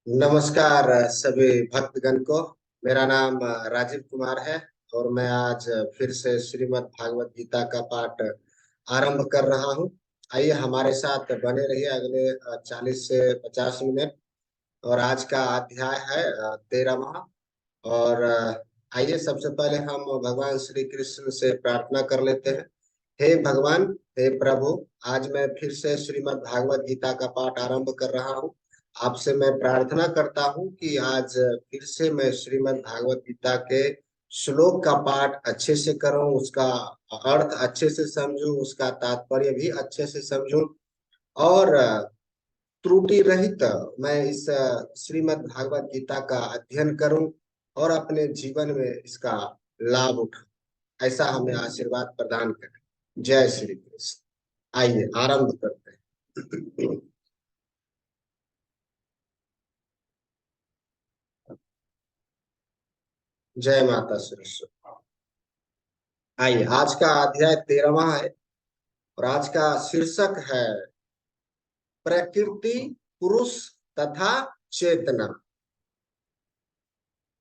नमस्कार सभी भक्तगण को। मेरा नाम राजीव कुमार है और मैं आज फिर से श्रीमद् भागवत गीता का पाठ आरंभ कर रहा हूँ। आइए हमारे साथ बने रहिए अगले 40 से 50 मिनट। और आज का अध्याय है 13वां। और आइए सबसे पहले हम भगवान श्री कृष्ण से प्रार्थना कर लेते हैं। हे भगवान, हे प्रभु, आज मैं फिर से श्रीमद् भागवत गीता का पाठ आरंभ कर रहा हूँ। आपसे मैं प्रार्थना करता हूँ कि आज फिर से मैं श्रीमद् भागवत गीता के श्लोक का पाठ अच्छे से करूं, उसका अर्थ अच्छे से समझूं, उसका तात्पर्य भी अच्छे से समझूं। और त्रुटि रहित मैं इस श्रीमद् भागवत गीता का अध्ययन करूं और अपने जीवन में इसका लाभ उठाऊं। ऐसा हमें आशीर्वाद प्रदान करें। जय श्री कृष्ण। आइए आरंभ करते हैं। जय माता सरस्वती। आइए, आज का अध्याय 13वां है और आज का शीर्षक है प्रकृति, पुरुष तथा चेतना।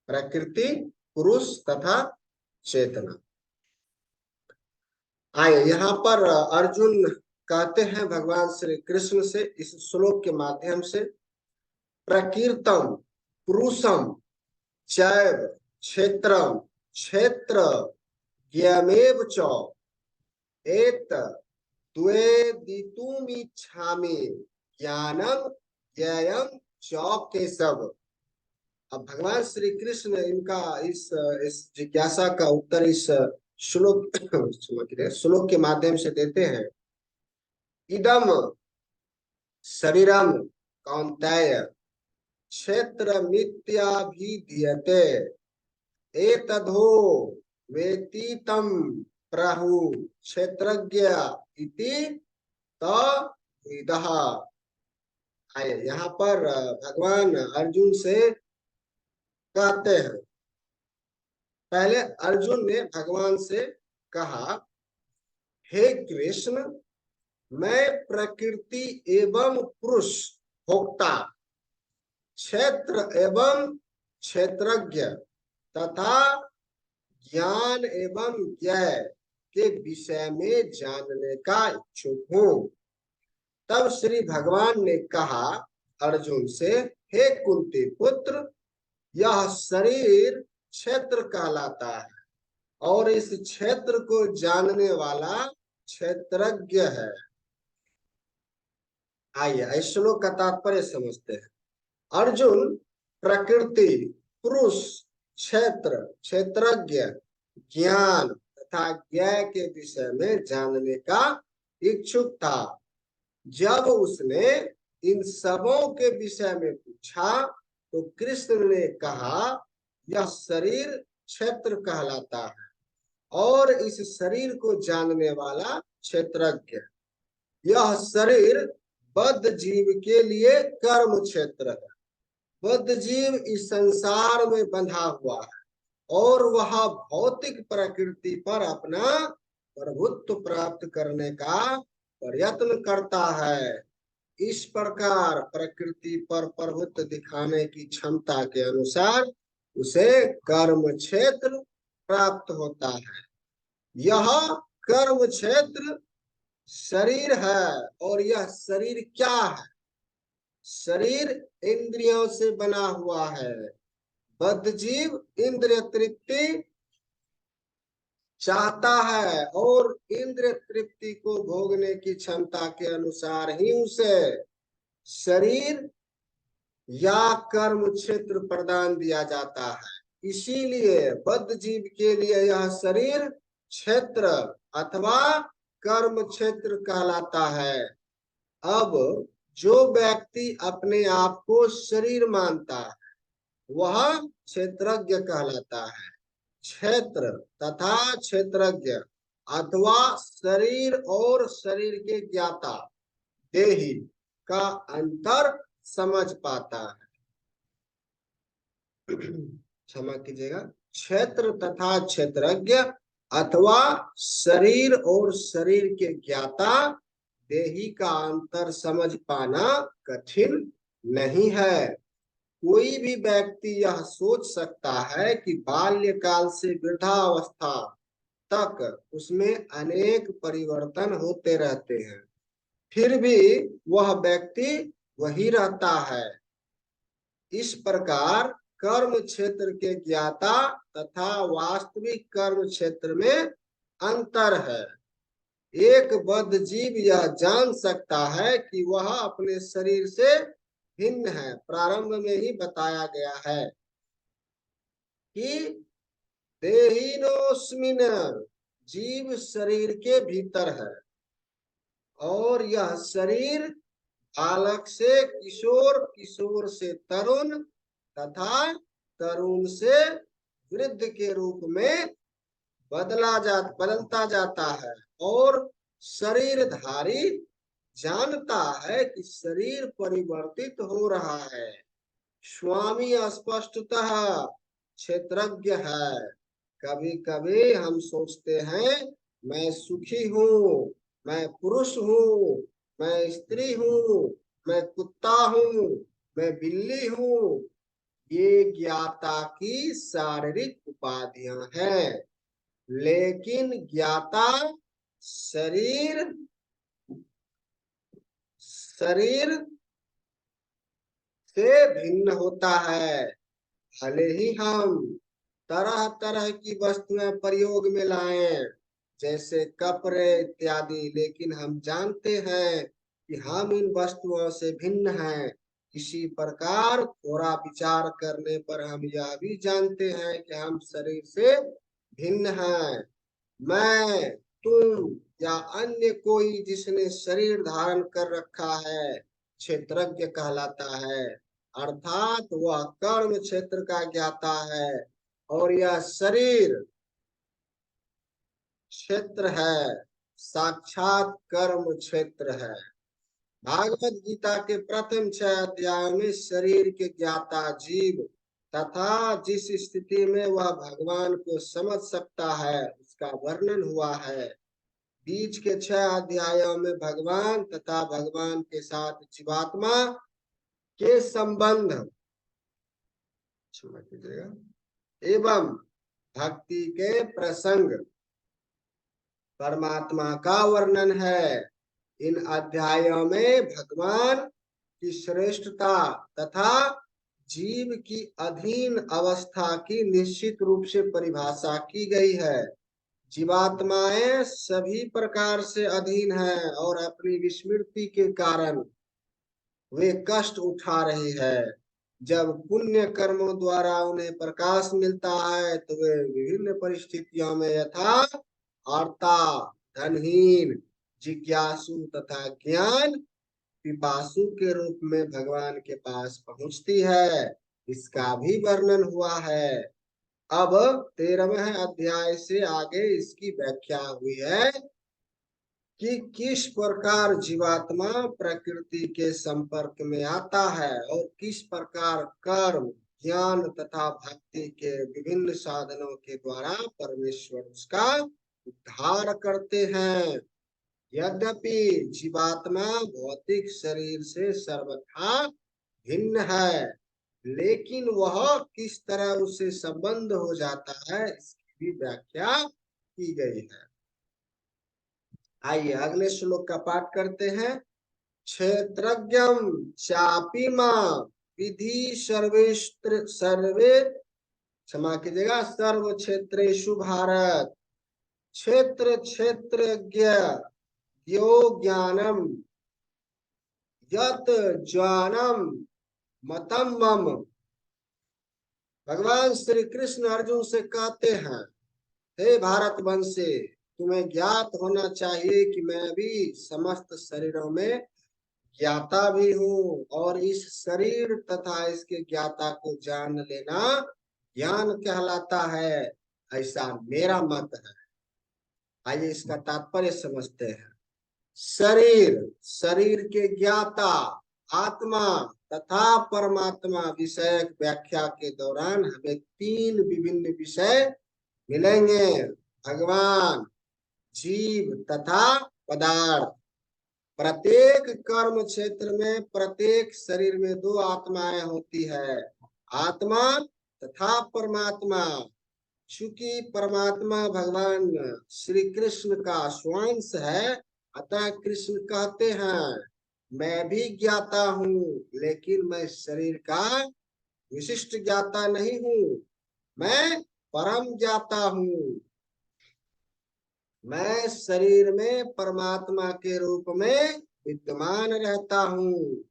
प्रकृति, पुरुष तथा चेतना। आइए, यहाँ पर अर्जुन कहते हैं भगवान श्री कृष्ण से इस श्लोक के माध्यम से, प्रकीर्तम पुरुषम चैव क्षेत्रम क्षेत्र ज्ञमेव च एत द्वेदितुमिच्छामि ज्ञानम ज्ञेयं च केशव। अब भगवान श्री कृष्ण इनका इस जिज्ञासा का उत्तर इस श्लोक श्लोक के माध्यम से देते हैं। इदम शरीरम कौन्तेय क्षेत्र मिथ्याभिधीयते एतद्धो वेति तम प्राहु क्षेत्रज्ञ इति तद्विदः। आइए, यहाँ पर भगवान अर्जुन से कहते हैं। पहले अर्जुन ने भगवान से कहा, हे कृष्ण, मैं प्रकृति एवं पुरुष भोक्ता, क्षेत्र एवं क्षेत्रज्ञ तथा ज्ञान एवं ज्ञेय के विषय में जानने का इच्छुक हूँ। तब श्री भगवान ने कहा अर्जुन से, हे कुंती पुत्र, यह शरीर क्षेत्र कहलाता है और इस क्षेत्र को जानने वाला क्षेत्रज्ञ है। आइए इस श्लोक का तात्पर्य समझते हैं। अर्जुन प्रकृति, पुरुष, क्षेत्र, क्षेत्रज्ञ, ज्ञान तथा ज्ञेय के विषय में जानने का इच्छुक था। जब उसने इन सबों के विषय में पूछा तो कृष्ण ने कहा, यह शरीर क्षेत्र कहलाता है और इस शरीर को जानने वाला क्षेत्रज्ञ। यह शरीर बद्ध जीव के लिए कर्म क्षेत्र है। बद्ध जीव इस संसार में बंधा हुआ है और वह भौतिक प्रकृति पर अपना प्रभुत्व प्राप्त करने का प्रयत्न करता है। इस प्रकार प्रकृति पर प्रभुत्व दिखाने की क्षमता के अनुसार उसे कर्म क्षेत्र प्राप्त होता है। यह कर्म क्षेत्र शरीर है और यह शरीर क्या है? शरीर इंद्रियों से बना हुआ है। बद्ध जीव इंद्रिय तृप्ति चाहता है और इंद्रिय तृप्ति को भोगने की क्षमता के अनुसार ही उसे शरीर या कर्म क्षेत्र प्रदान दिया जाता है। इसीलिए बद्ध जीव के लिए यह शरीर क्षेत्र अथवा कर्म क्षेत्र कहलाता है। अब जो व्यक्ति अपने आप को शरीर मानता है वह क्षेत्रज्ञ कहलाता है। क्षेत्र तथा क्षेत्रज्ञ अथवा शरीर और शरीर के ज्ञाता देही का अंतर समझ पाता है। क्षमा कीजिएगा। क्षेत्र तथा क्षेत्रज्ञ अथवा शरीर और शरीर के ज्ञाता देही का अंतर समझ पाना कठिन नहीं है। कोई भी व्यक्ति यह सोच सकता है कि बाल्यकाल से वृद्धावस्था तक उसमें अनेक परिवर्तन होते रहते हैं, फिर भी वह व्यक्ति वही रहता है। इस प्रकार कर्म क्षेत्र के ज्ञाता तथा वास्तविक कर्म क्षेत्र में अंतर है। एक बद्ध जीव यह जान सकता है कि वह अपने शरीर से भिन्न है। प्रारंभ में ही बताया गया है कि देहिनोस्मिन, जीव शरीर के भीतर है और यह शरीर बालक से किशोर, किशोर से तरुण तथा तरुण से वृद्ध के रूप में बदलता जाता है। और शरीरधारी जानता है कि शरीर परिवर्तित हो रहा है। स्वामी स्पष्टतः क्षेत्रज्ञ है। कभी कभी हम सोचते हैं मैं सुखी हूँ, मैं पुरुष हूँ, मैं स्त्री हूँ, मैं कुत्ता हूँ, मैं बिल्ली हूँ। ये ज्ञाता की शारीरिक उपाधियां हैं, लेकिन ज्ञाता शरीर शरीर से भिन्न होता है। भले ही हम तरह तरह की वस्तुएं प्रयोग में लाएं, जैसे कपड़े इत्यादि, लेकिन हम जानते हैं कि हम इन वस्तुओं से भिन्न हैं। इसी प्रकार थोड़ा विचार करने पर हम यह भी जानते हैं कि हम शरीर से भिन्न हैं। मैं, तुम या अन्य कोई जिसने शरीर धारण कर रखा है क्षेत्रज्ञ कहलाता है, अर्थात वह कर्म क्षेत्र का ज्ञाता है और यह शरीर क्षेत्र है, साक्षात कर्म क्षेत्र है। भागवत गीता के प्रथम 6 अध्याय में शरीर के ज्ञाता जीव तथा जिस स्थिति में वह भगवान को समझ सकता है उसका वर्णन हुआ है। बीच के 6 अध्यायों में भगवान तथा भगवान के साथ जीवात्मा के संबंध एवं भक्ति के प्रसंग परमात्मा का वर्णन है। इन अध्यायों में भगवान की श्रेष्ठता तथा जीव की अधीन अवस्था की निश्चित रूप से परिभाषा की गई है। जीवात्माएं सभी प्रकार से अधीन हैं और अपनी विस्मृति के कारण वे कष्ट उठा रही है। जब पुण्य कर्मों द्वारा उन्हें प्रकाश मिलता है तो वे विभिन्न परिस्थितियों में यथा आर्ता, धनहीन, जिज्ञासु तथा ज्ञान पिपासु के रूप में भगवान के पास पहुंचती है। इसका भी वर्णन हुआ है। अब 13वें अध्याय से आगे इसकी व्याख्या हुई है कि किस प्रकार जीवात्मा प्रकृति के संपर्क में आता है और किस प्रकार कर्म, ज्ञान तथा भक्ति के विभिन्न साधनों के द्वारा परमेश्वर उसका उद्धार करते हैं। यद्यपि जीवात्मा भौतिक शरीर से सर्वथा भिन्न है, लेकिन वह किस तरह उससे संबंध हो जाता है इसकी भी व्याख्या की गई है। आइए अगले श्लोक का पाठ करते हैं। क्षेत्रज्ञम चापी मां विधि सर्वे क्षमा कीजिएगा सर्व क्षेत्रेषु भारत। क्षेत्र क्षेत्रज्ञ यो ज्ञानम यत ज्ञानम मतम मम। भगवान श्री कृष्ण अर्जुन से कहते हैं, हे भारत वंशी, तुम्हें ज्ञात होना चाहिए कि मैं भी समस्त शरीरों में ज्ञाता भी हूँ और इस शरीर तथा इसके ज्ञाता को जान लेना ज्ञान कहलाता है, ऐसा मेरा मत है। आइए इसका तात्पर्य समझते हैं। शरीर, शरीर के ज्ञाता, आत्मा तथा परमात्मा विषयक व्याख्या के दौरान हमें 3 विभिन्न विषय मिलेंगे, भगवान, जीव तथा पदार्थ। प्रत्येक कर्म क्षेत्र में प्रत्येक शरीर में 2 आत्माएं होती है, आत्मा तथा परमात्मा। चूंकि परमात्मा भगवान श्री कृष्ण का स्वांश है, अतः कृष्ण कहते हैं मैं भी ज्ञाता हूँ, लेकिन मैं शरीर का विशिष्ट ज्ञाता नहीं हूँ, मैं परम ज्ञाता हूँ। मैं शरीर में परमात्मा के रूप में विद्यमान रहता हूँ।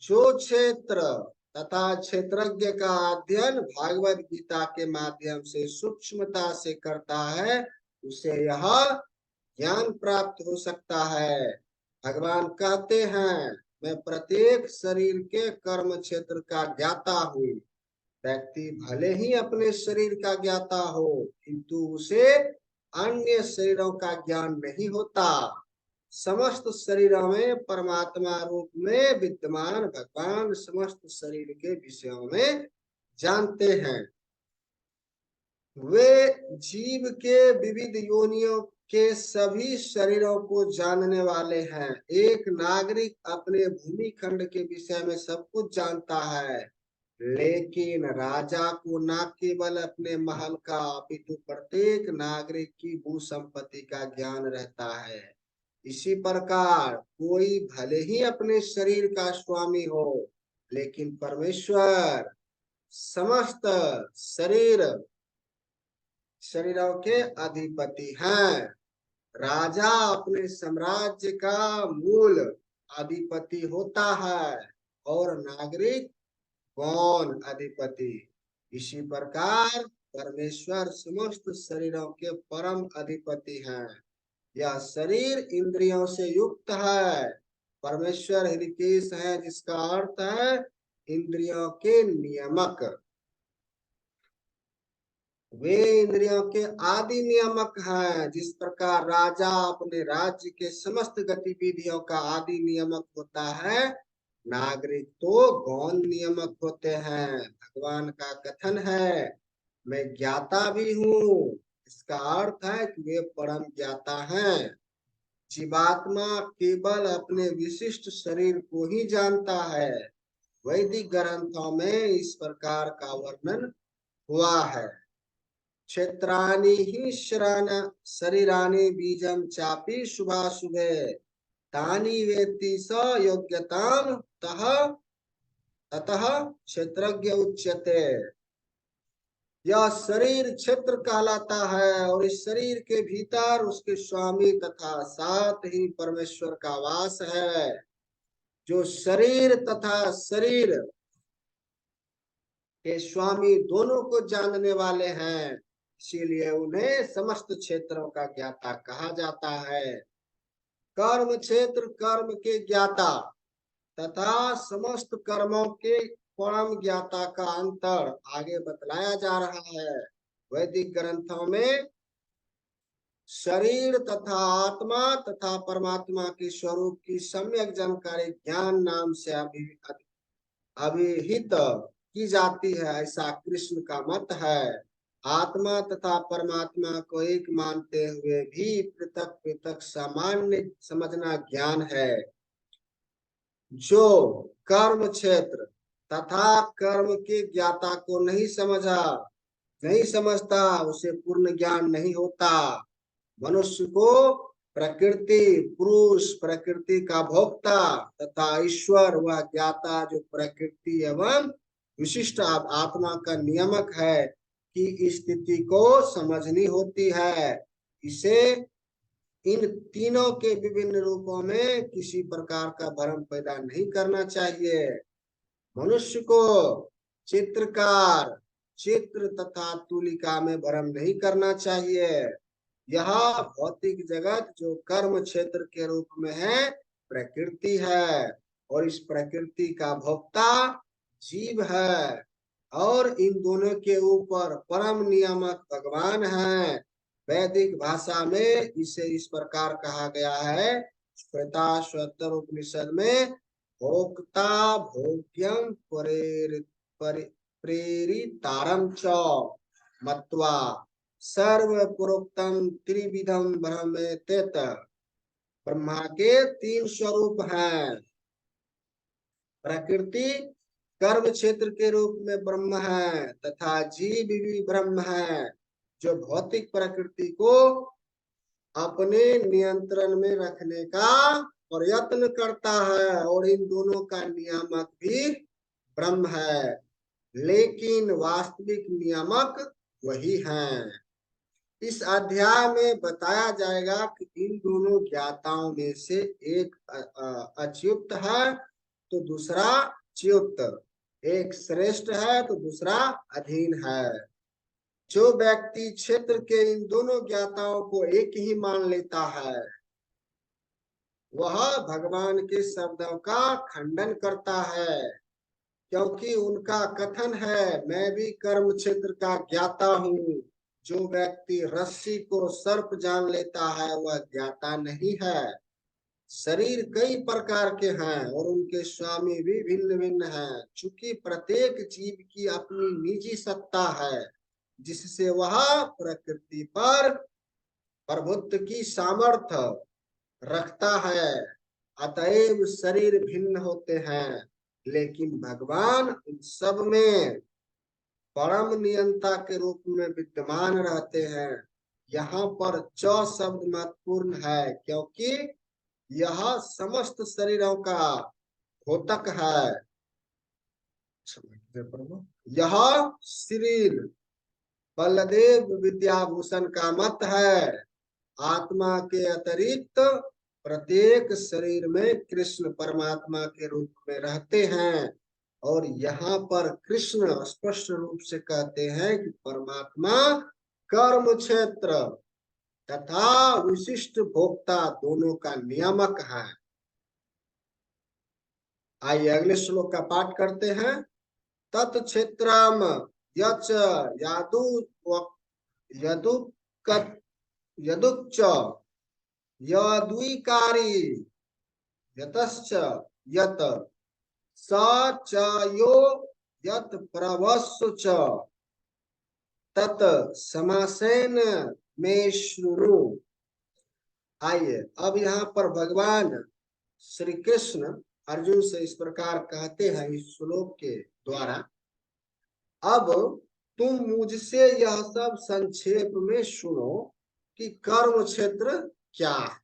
जो क्षेत्र तथा क्षेत्रज्ञ का अध्ययन भागवत गीता के माध्यम से सूक्ष्मता से करता है, उसे यह ज्ञान प्राप्त हो सकता है। भगवान कहते हैं मैं प्रत्येक शरीर के कर्म क्षेत्र का ज्ञाता हूँ। व्यक्ति भले ही अपने शरीर का ज्ञाता हो, किंतु उसे अन्य शरीरों का ज्ञान नहीं होता। समस्त शरीरों में परमात्मा रूप में विद्यमान भगवान समस्त शरीर के विषयों में जानते हैं। वे जीव के विविध योनियों के सभी शरीरों को जानने वाले हैं। एक नागरिक अपने भूमिखंड के विषय में सब कुछ जानता है, लेकिन राजा को न केवल अपने महल का अपितु प्रत्येक नागरिक की भू संपत्ति का ज्ञान रहता है। इसी प्रकार कोई भले ही अपने शरीर का स्वामी हो, लेकिन परमेश्वर समस्त शरीरों के अधिपति हैं। राजा अपने साम्राज्य का मूल अधिपति होता है और नागरिक गौण अधिपति। इसी प्रकार परमेश्वर समस्त शरीरों के परम अधिपति हैं। यह शरीर इंद्रियों से युक्त है। परमेश्वर हृकेश है, जिसका अर्थ है इंद्रियों के नियमक। वे इंद्रियों के आदि नियमक हैं। जिस प्रकार राजा अपने राज्य के समस्त गतिविधियों का आदि नियमक होता है, नागरिक तो गौण नियमक होते हैं। भगवान का कथन है मैं ज्ञाता भी हूँ। इसका अर्थ है कि वे परम ज्ञाता हैं। जीवात्मा केवल अपने विशिष्ट शरीर को ही जानता है। वैदिक ग्रंथों में इस प्रकार का वर्णन हुआ है। क्षेत्राणि हि शरीराणि बीजं चापि शुभाशुभे तानि वेत्ति स योग्यताम ततः क्षेत्रज्ञ उच्यते। यह शरीर क्षेत्र कहलाता है और इस शरीर के भीतर उसके स्वामी तथा साथ ही परमेश्वर का वास है, जो शरीर तथा शरीर के स्वामी दोनों को जानने वाले हैं। इसीलिए उन्हें समस्त क्षेत्रों का ज्ञाता कहा जाता है। कर्म क्षेत्र कर्म के ज्ञाता तथा समस्त कर्मों के परम ज्ञाता का अंतर आगे बतलाया जा रहा है। वैदिक ग्रंथों में शरीर तथा आत्मा तथा परमात्मा के स्वरूप की सम्यक जानकारी ज्ञान नाम से अभिहित की जाती है, ऐसा कृष्ण का मत है। आत्मा तथा परमात्मा को एक मानते हुए भी पृथक पृथक सामान्य समझना ज्ञान है। जो कर्म क्षेत्र तथा कर्म के ज्ञाता को नहीं समझता, उसे पूर्ण ज्ञान नहीं होता। मनुष्य को प्रकृति पुरुष, प्रकृति का भोक्ता तथा ईश्वर वह ज्ञाता जो प्रकृति एवं विशिष्ट आत्मा का नियमक है की स्थिति को समझनी होती है। इसे इन तीनों के विभिन्न रूपों में किसी प्रकार का भ्रम पैदा नहीं करना चाहिए। मनुष्य को चित्रकार चित्र तथा तुलिका में भ्रम नहीं करना चाहिए। यह भौतिक जगत जो कर्म क्षेत्र के रूप में है प्रकृति है, और इस प्रकृति का भोक्ता जीव है, और इन दोनों के ऊपर परम नियामक भगवान है। वैदिक भाषा में इसे इस प्रकार कहा गया है, श्वेताश्वतर उपनिषद में भोक्ता भोग्यम प्रेरितारम च मत्वा सर्व प्रोक्तम त्रिविधम ब्रह्मेत। ब्रह्मा के तीन स्वरूप हैं, प्रकृति कर्म क्षेत्र के रूप में ब्रह्म है तथा जीव भी ब्रह्म है, जो भौतिक प्रकृति को अपने नियंत्रण में रखने का प्रयत्न करता है, और इन दोनों का नियामक भी ब्रह्म है, लेकिन वास्तविक नियामक वही है। इस अध्याय में बताया जाएगा कि इन दोनों ज्ञाताओं में से एक अच्युत है तो दूसरा च्युत, एक श्रेष्ठ है तो दूसरा अधीन है। जो व्यक्ति क्षेत्र के इन दोनों ज्ञाताओं को एक ही मान लेता है, वह भगवान के शब्दों का खंडन करता है, क्योंकि उनका कथन है, मैं भी कर्म क्षेत्र का ज्ञाता हूँ। जो व्यक्ति रस्सी को सर्प जान लेता है वह ज्ञाता नहीं है। शरीर कई प्रकार के हैं और उनके स्वामी भी भिन्न भिन्न हैं। चूंकि प्रत्येक जीव की अपनी निजी सत्ता है जिससे वह प्रकृति पर प्रभुत्व की सामर्थ्य रखता है, अतएव शरीर भिन्न होते हैं, लेकिन भगवान उन सब में परम नियंता के रूप में विद्यमान रहते हैं। यहाँ पर च शब्द महत्वपूर्ण है, क्योंकि यह समस्त शरीरों का घोतक है। यह श्रील बलदेव विद्याभूषण का मत है। आत्मा के अतिरिक्त प्रत्येक शरीर में कृष्ण परमात्मा के रूप में रहते हैं, और यहाँ पर कृष्ण स्पष्ट रूप से कहते हैं कि परमात्मा कर्म क्षेत्र तथा विशिष्ट भोक्ता दोनों का नियामक है। आइए अगले श्लोक का पाठ करते हैं। तत्क्षेत्रम यच यादु यदुक्च यद्विकारी यतश्च यत स च यो यत प्रवस्सु च तत् समासेन में श्रुणु। आइए अब यहाँ पर भगवान श्री कृष्ण अर्जुन से इस प्रकार कहते हैं इस श्लोक के द्वारा, अब तुम मुझसे यह सब संक्षेप में सुनो कि कर्म क्षेत्र क्या है,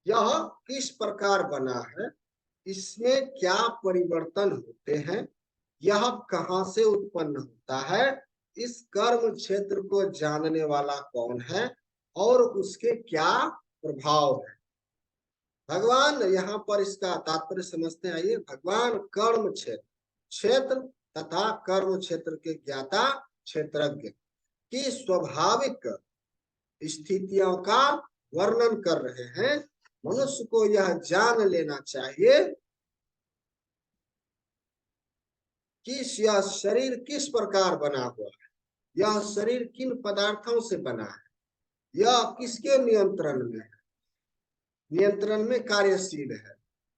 यह किस प्रकार बना है, इसमें क्या परिवर्तन होते हैं, यह कहां से उत्पन्न होता है, इस कर्म क्षेत्र को जानने वाला कौन है और उसके क्या प्रभाव है। भगवान यहाँ पर इसका तात्पर्य समझते हैं। आइए, भगवान कर्म क्षेत्र तथा कर्म क्षेत्र के ज्ञाता क्षेत्रज्ञ की स्वाभाविक स्थितियों का वर्णन कर रहे हैं। मनुष्य को यह जान लेना चाहिए कि यह शरीर किस प्रकार बना हुआ है, यह शरीर किन पदार्थों से बना है, यह किसके नियंत्रण में है, नियंत्रण में कार्यशील है,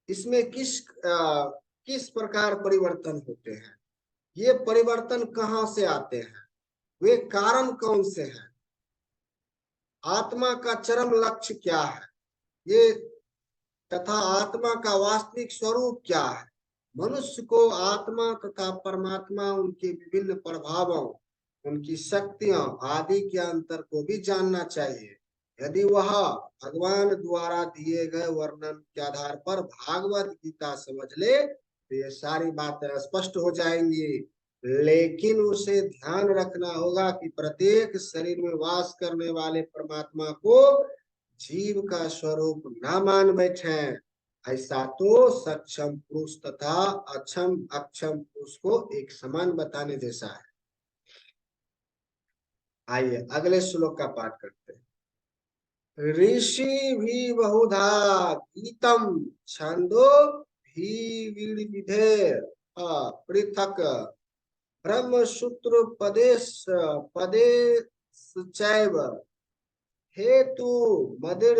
इसमें किस प्रकार परिवर्तन होते हैं, ये परिवर्तन कहां से आते हैं, वे कारण कौन से हैं, आत्मा का चरम लक्ष्य क्या है, ये तथा आत्मा का वास्तविक स्वरूप क्या है। मनुष्य को आत्मा तथा परमात्मा, उनके विभिन्न प्रभावों, उनकी शक्तियों आदि के अंतर को भी जानना चाहिए। यदि वह भगवान द्वारा दिए गए वर्णन के आधार पर भागवत गीता समझ ले तो ये सारी बातें स्पष्ट हो जाएंगी। लेकिन उसे ध्यान रखना होगा कि प्रत्येक शरीर में वास करने वाले परमात्मा को जीव का स्वरूप न मान बैठे, ऐसा तो सक्षम पुरुष तथा अक्षम पुरुष को एक समान बताने जैसा है। आइए अगले श्लोक का पाठ करते हैं। ऋषि भी बहुधा गीतम छंदो भी विधे पृथक ब्रह्म सूत्र पदेश चैव हेतु मदिर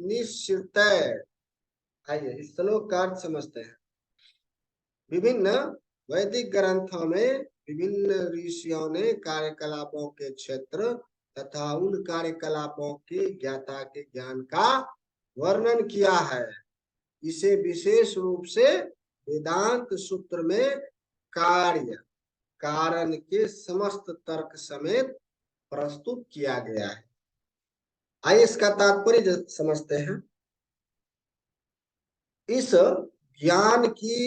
निश्चित। आइए इस श्लोक का अर्थ समझते हैं। विभिन्न वैदिक ग्रंथों में विभिन्न ऋषियों ने कार्यकलापों के क्षेत्र तथा उन कार्यकलापों के ज्ञाता के ज्ञान का वर्णन किया है। इसे विशेष रूप से वेदांत सूत्र में कार्य कारण के समस्त तर्क समेत प्रस्तुत किया गया है। आइए इसका तात्पर्य समझते हैं। इस ज्ञान की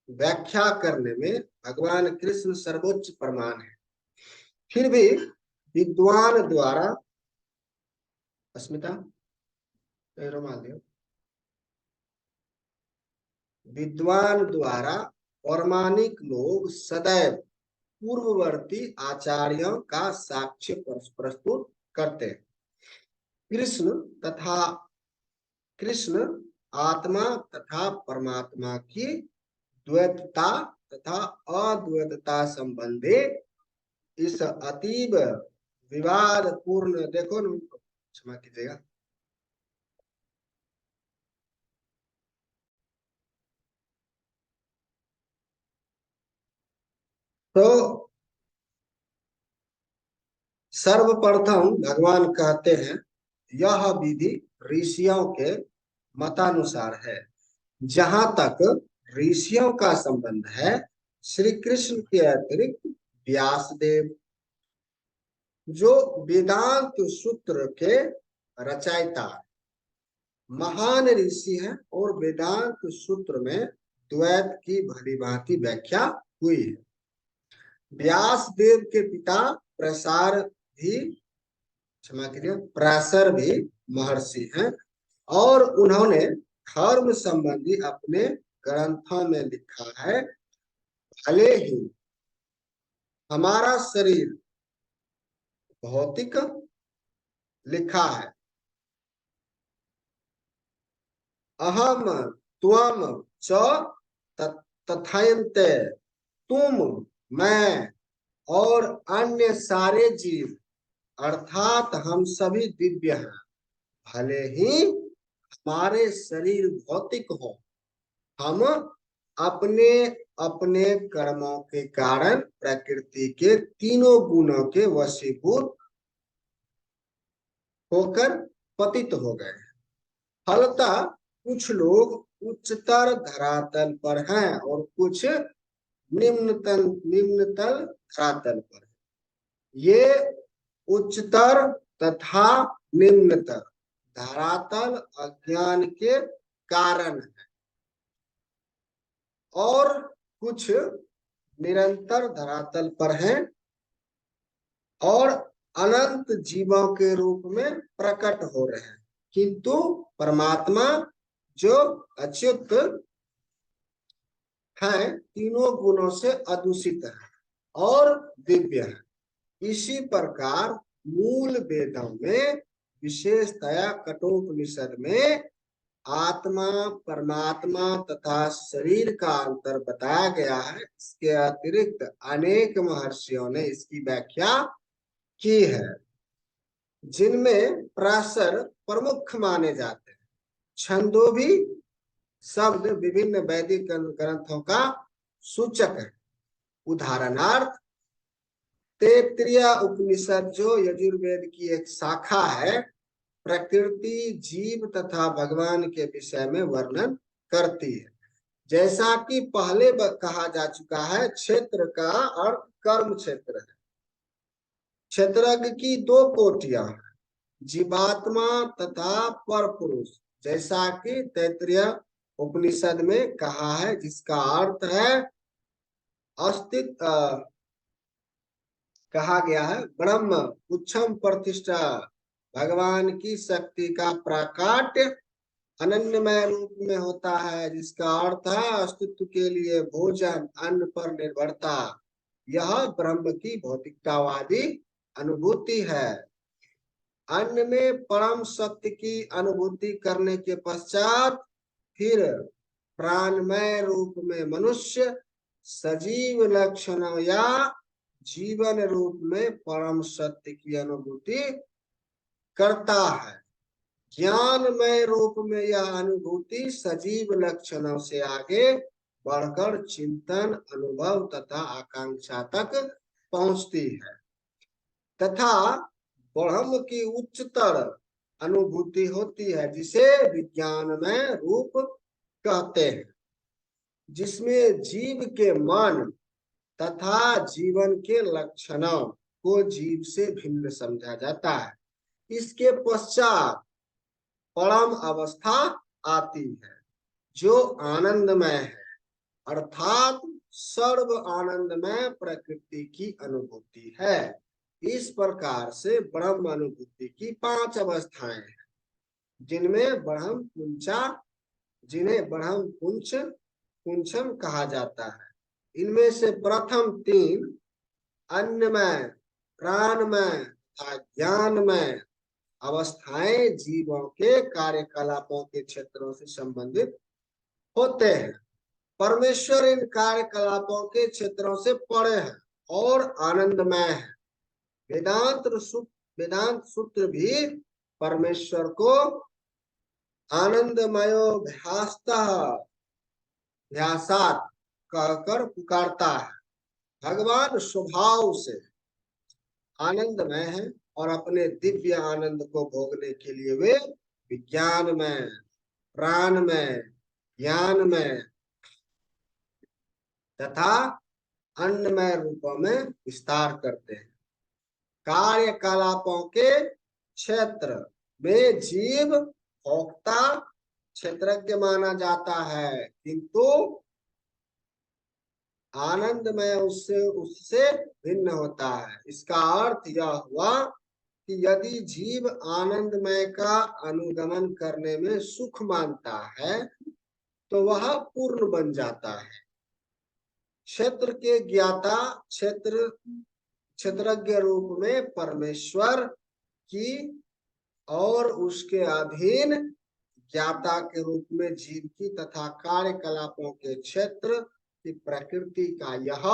व्याख्या करने में भगवान कृष्ण सर्वोच्च प्रमाण है। फिर भी विद्वान द्वारा, अस्मिता रुमाल दियो, विद्वान द्वारा पौराणिक लोग सदैव पूर्ववर्ती आचार्यों का साक्ष्य प्रस्तुत करते हैं। कृष्ण आत्मा तथा परमात्मा की द्वैतता तथा अद्वैतता संबंधी इस अतीब विवाद पूर्ण, देखो न, क्षमा कीजिएगा, तो सर्वप्रथम भगवान कहते हैं यह विधि ऋषियों के मतानुसार है। जहां तक ऋषियों का संबंध है, श्री कृष्ण के अतिरिक्त व्यासदेव जो वेदांत सूत्र के रचयिता महान ऋषि हैं और वेदांत सूत्र में द्वैत की भली भांति व्याख्या हुई है। व्यासदेव के पिता प्रसार भी, क्षमा कीजिए, प्रासर भी महर्षि हैं और उन्होंने धर्म संबंधी अपने ग्रंथों में लिखा है, भले ही हमारा शरीर भौतिक लिखा है, अहम त्वम च तथायन्ते, तुम, मैं और अन्य सारे जीव अर्थात हम सभी दिव्य हैं। भले ही हमारे शरीर भौतिक हो, हम अपने अपने कर्मों के कारण प्रकृति के तीनों गुणों के वशीभूत होकर पतित हो गए। फलतः कुछ लोग उच्चतर धरातल पर हैं और कुछ निम्नतल धरातल पर। ये उच्चतर तथा निम्नतर धरातल अज्ञान के कारण है और कुछ निरंतर धरातल पर हैं और अनंत जीवों के रूप में प्रकट हो रहे हैं, किंतु परमात्मा जो अच्युत है, तीनों गुणों से अदूषित है और दिव्य है। इसी प्रकार मूल वेदों में विशेषतया कठोपनिषद में आत्मा, परमात्मा तथा शरीर का अंतर बताया गया है। इसके अतिरिक्त अनेक महर्षियों ने इसकी व्याख्या की है, जिनमें प्रासर प्रमुख माने जाते हैं। छंदोभी शब्द विभिन्न वैदिक ग्रंथों का सूचक है। उदाहरणार्थ तैत्तिरीय उपनिषद जो यजुर्वेद की एक शाखा है, प्रकृति, जीव तथा भगवान के विषय में वर्णन करती है। जैसा कि पहले कहा जा चुका है, क्षेत्र का अर्थ कर्म क्षेत्र है। क्षेत्रज्ञ की दो कोटियां, जीवात्मा तथा पर पुरुष, जैसा कि तैत्तिरीय उपनिषद में कहा है, जिसका अर्थ है अस्तित्व, कहा गया है ब्रह्म उच्चम प्रतिष्ठा, भगवान की शक्ति का प्राकाट्य अनन्यमय रूप में होता है, जिसका अर्थ है अस्तित्व के लिए भोजन, अन्न पर निर्भरता। यह ब्रह्म की भौतिकतावादी अनुभूति है। अन्न में परम सत्य की अनुभूति करने के पश्चात फिर प्राणमय रूप में मनुष्य सजीव लक्षणों या जीवन रूप में परम सत्य की अनुभूति करता है। ज्ञानमय रूप में यह अनुभूति सजीव लक्षणों से आगे बढ़कर चिंतन, अनुभव तथा आकांक्षा तक पहुंचती है तथा ब्रह्म की उच्चतर अनुभूति होती है, जिसे विज्ञानमय रूप कहते हैं। जिसमें जीव के मन तथा जीवन के लक्षणों को जीव से भिन्न समझा जाता है। इसके पश्चात परम अवस्था आती है जो आनंदमय है, अर्थात सर्व आनंदमय प्रकृति की अनुभूति है। इस प्रकार से ब्रह्म अनुभूति की 5 अवस्थाएं हैं, जिनमें ब्रह्म पुंचा जिन्हें ब्रह्म पुंचम कहा जाता है। इनमें से प्रथम 3 अन्नमय, प्राणमय तथा ज्ञानमय अवस्थाएं जीवों के कार्यकलापों के क्षेत्रों से संबंधित होते हैं। परमेश्वर इन कार्यकलापों के क्षेत्रों से परे है और आनंदमय है। वेदांत सूत्र भी परमेश्वर को आनंदमयो ध्यासात कहकर पुकारता है। भगवान स्वभाव से आनंदमय है और अपने दिव्य आनंद को भोगने के लिए वे विज्ञानमय, प्राणमय, ज्ञानमय तथा अन्नमय रूपों में विस्तार करते हैं। कार्यकलापों के क्षेत्र में जीव भोक्ता क्षेत्रज्ञ माना जाता है, किंतु आनंदमय उससे भिन्न होता है। इसका अर्थ यह हुआ कि यदि जीव आनंदमय का अनुगमन करने में सुख मानता है तो वह पूर्ण बन जाता है। क्षेत्र के ज्ञाता क्षेत्रज्ञ रूप में परमेश्वर की और उसके अधीन ज्ञाता के रूप में जीव की तथा कार्यकलापों के क्षेत्र की प्रकृति का यह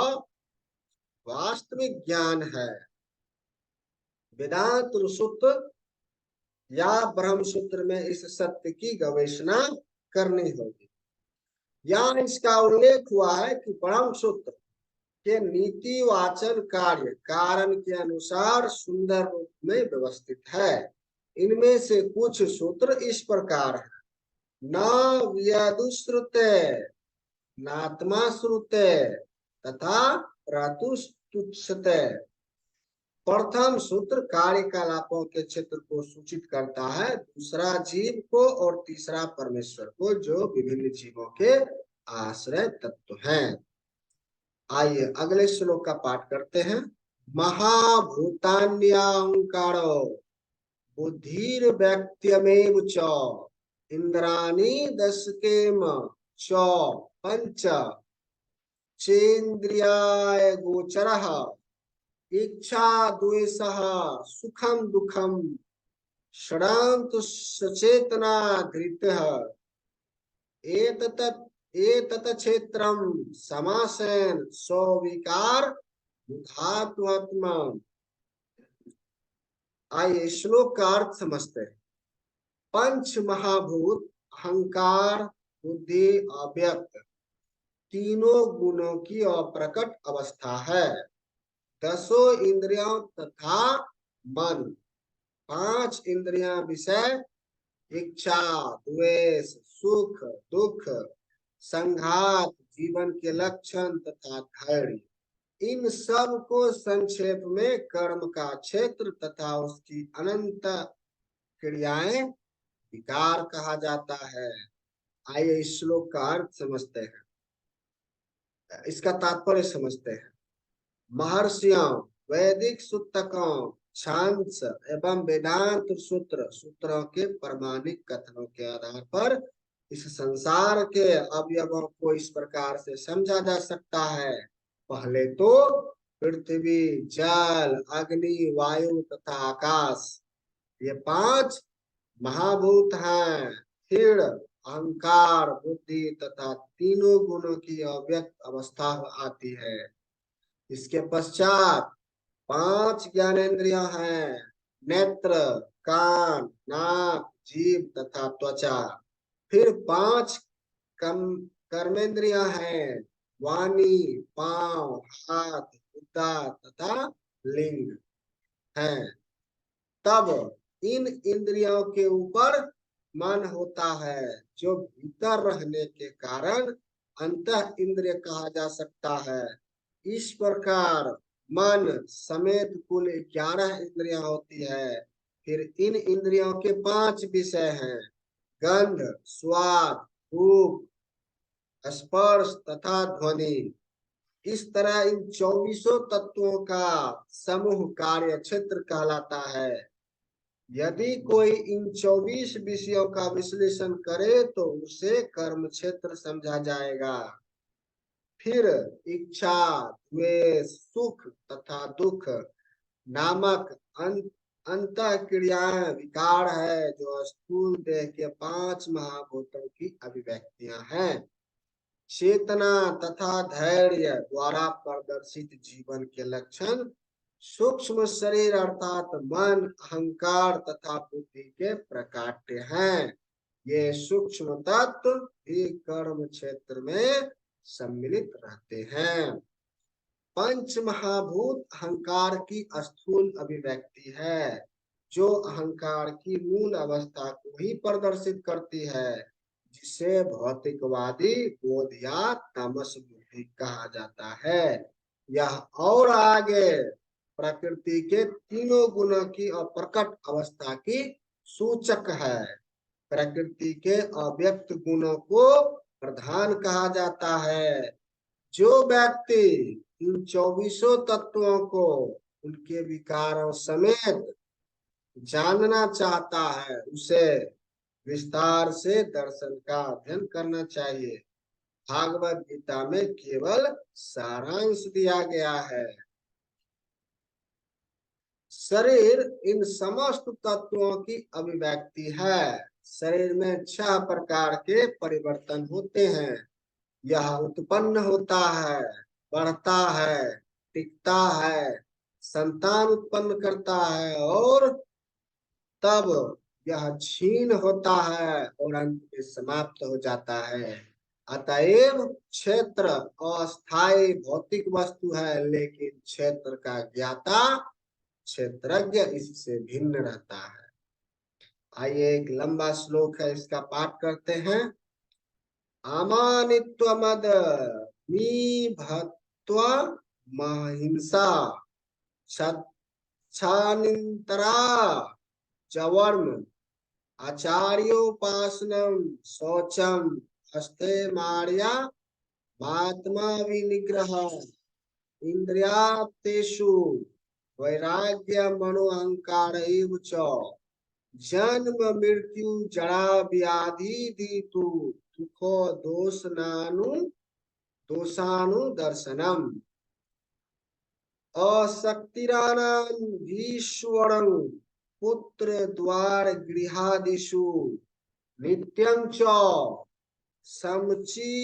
वास्तविक ज्ञान है। वेदांत सूत्र या ब्रह्म सूत्र में इस सत्य की गवेषणा करनी होगी। यहाँ इसका उल्लेख हुआ है कि ब्रह्म सूत्र के नीति वाचन कार्य कारण के अनुसार सुंदर रूप में व्यवस्थित है। इनमें से कुछ सूत्र इस प्रकार है। न व्यदुश्रुते नात्मा श्रुते तथा प्रतुष्टुच्छते। प्रथम सूत्र कार्यकलापों के क्षेत्र को सूचित करता है, दूसरा जीव को और तीसरा परमेश्वर को, जो विभिन्न जीवों के आश्रय तत्व हैं। आइए अगले श्लोक का पाठ करते हैं। महाभूतान्यहंकारो बुद्धिर व्यक्त्यमेव च इंद्राणी दशकेम च पंच चेन्द्रियाय गोचरः इच्छा द्वेषः सुखम दुखम षडांत सचेतना धृतः एतत् क्षेत्रम समासेन स्विकार मुखात्मा। आइए श्लोक का अर्थ समझते हैं। पंच महाभूत अहंकार, बुद्धि, अव्यक्त तीनों गुणों की अप्रकट अवस्था है। 10 इंद्रियों तथा मन, 5 इंद्रियां विषय, इच्छा, द्वेष, सुख, दुख, संघात, जीवन के लक्षण तथा धैर्य, इन सब को संक्षेप में कर्म का क्षेत्र तथा उसकी अनंत क्रियाएं विकार कहा जाता है। आइए इस श्लोक का अर्थ समझते हैं, इसका तात्पर्य समझते हैं। महर्षियों, वैदिक सूत्रकों, छांस एवं वेदांत सूत्रों के प्रमाणिक कथनों के आधार पर इस संसार के अवयवों को इस प्रकार से समझा जा सकता है। पहले तो पृथ्वी, जल, अग्नि, वायु तथा आकाश, ये 5 महाभूत हैं। फिर अहंकार, बुद्धि तथा तीनों गुणों की अव्यक्त अवस्था आती है। इसके पश्चात 5 ज्ञानेंद्रियां हैं, नेत्र, कान, नाक, जीभ तथा त्वचा। फिर 5 कर्मेंद्रियां हैं, वाणी, पांव, हाथ, गुद्दा तथा लिंग हैं। तब इन इंद्रियों के ऊपर मन होता है, जो भीतर रहने के कारण अंतः इंद्रिय कहा जा सकता है। इस प्रकार मन समेत कुल 11 इंद्रियां होती है। फिर इन इंद्रियों के 5 विषय हैं: गंध, स्वाद, रूप, स्पर्श तथा ध्वनि। इस तरह इन 24 तत्वों का समूह कार्य क्षेत्र कहलाता है। यदि कोई इन 24 विषयों का विश्लेषण करे तो उसे कर्म क्षेत्र समझा जाएगा। फिर इच्छा, द्वेष, सुख तथा दुख नामक अंतः क्रियाएं विकार है, जो स्थूल देह के 5 महाभूतों की अभिव्यक्तियां हैं। चेतना तथा धैर्य द्वारा प्रदर्शित जीवन के लक्षण सूक्ष्म शरीर अर्थात मन, अहंकार तथा बुद्धि के प्रकाट्य हैं। ये सूक्ष्म तत्व भी कर्म क्षेत्र में सम्मिलित रहते हैं। पंच महाभूत अहंकार की स्थूल अभिव्यक्ति है, जो अहंकार की मूल अवस्था को ही प्रदर्शित करती है, जिसे भौतिकवादी बोध या तामस बुद्धि कहा जाता है। यह और आगे प्रकृति के तीनों गुणों की अप्रकट अवस्था की सूचक है। प्रकृति के अव्यक्त गुणों को प्रधान कहा जाता है। जो व्यक्ति इन 24 तत्वों को उनके विकारों समेत जानना चाहता है, उसे विस्तार से दर्शन का अध्ययन करना चाहिए। भागवत गीता में केवल सारांश दिया गया है। शरीर इन समस्त तत्वों की अभिव्यक्ति है। शरीर में 6 प्रकार के परिवर्तन होते हैं। यह उत्पन्न होता है, बढ़ता है, टिकता है, संतान उत्पन्न करता है और तब यह क्षीण होता है और अंत में समाप्त हो जाता है। अतएव क्षेत्र अस्थायी भौतिक वस्तु है, लेकिन क्षेत्र का ज्ञाता क्षेत्रज्ञ इससे भिन्न रहता है। आइए एक लंबा श्लोक है, इसका पाठ करते हैं। अमानित्वमद मीभत्व महिंसा छानितरा चवर्म आचार्योपासनम शौचम हस्ते मार्या महात्मा विनिग्रह इंद्रियातेषु वैराग्य मनो अहंकार च जन्म मृत्यु जरा व्याधि धीतु दुखो दोषानु दर्शनम अशक्तिरानंदीश्वरं पुत्र द्वार गृहादिषु नित्यं च समची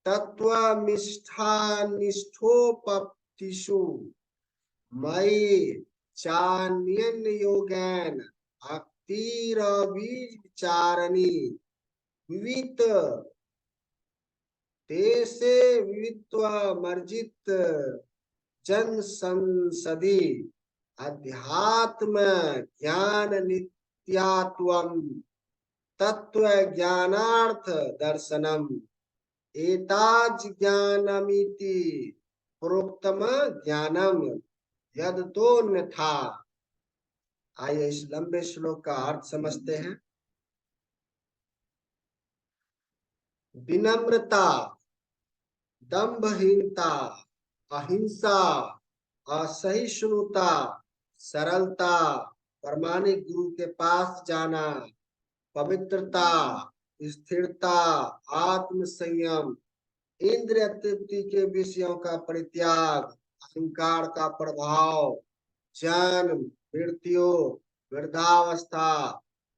तत्वनिष्ठोपपत्तिषु मयि चान्यन योगेन भक्तिरभिचारिणी विवित देशे विवित्वमर्जित जन संसदि अध्यात्म ज्ञान नित्यात्वम तत्व ज्ञानार्थ दर्शनम एताज ज्ञानमिति प्रोक्तम ज्ञानम यदतो अन्यथा। आइए इस लंबे श्लोक का अर्थ समझते हैं। विनम्रता, दंभहीनता, अहिंसा, असहिष्णुता, सरलता, प्रामाणिक गुरु के पास जाना, पवित्रता, स्थिरता, आत्म संयम, इंद्रिय तृप्ति के विषयों का परित्याग, अहंकार का प्रभाव, जन्म मृत्यु वृद्धावस्था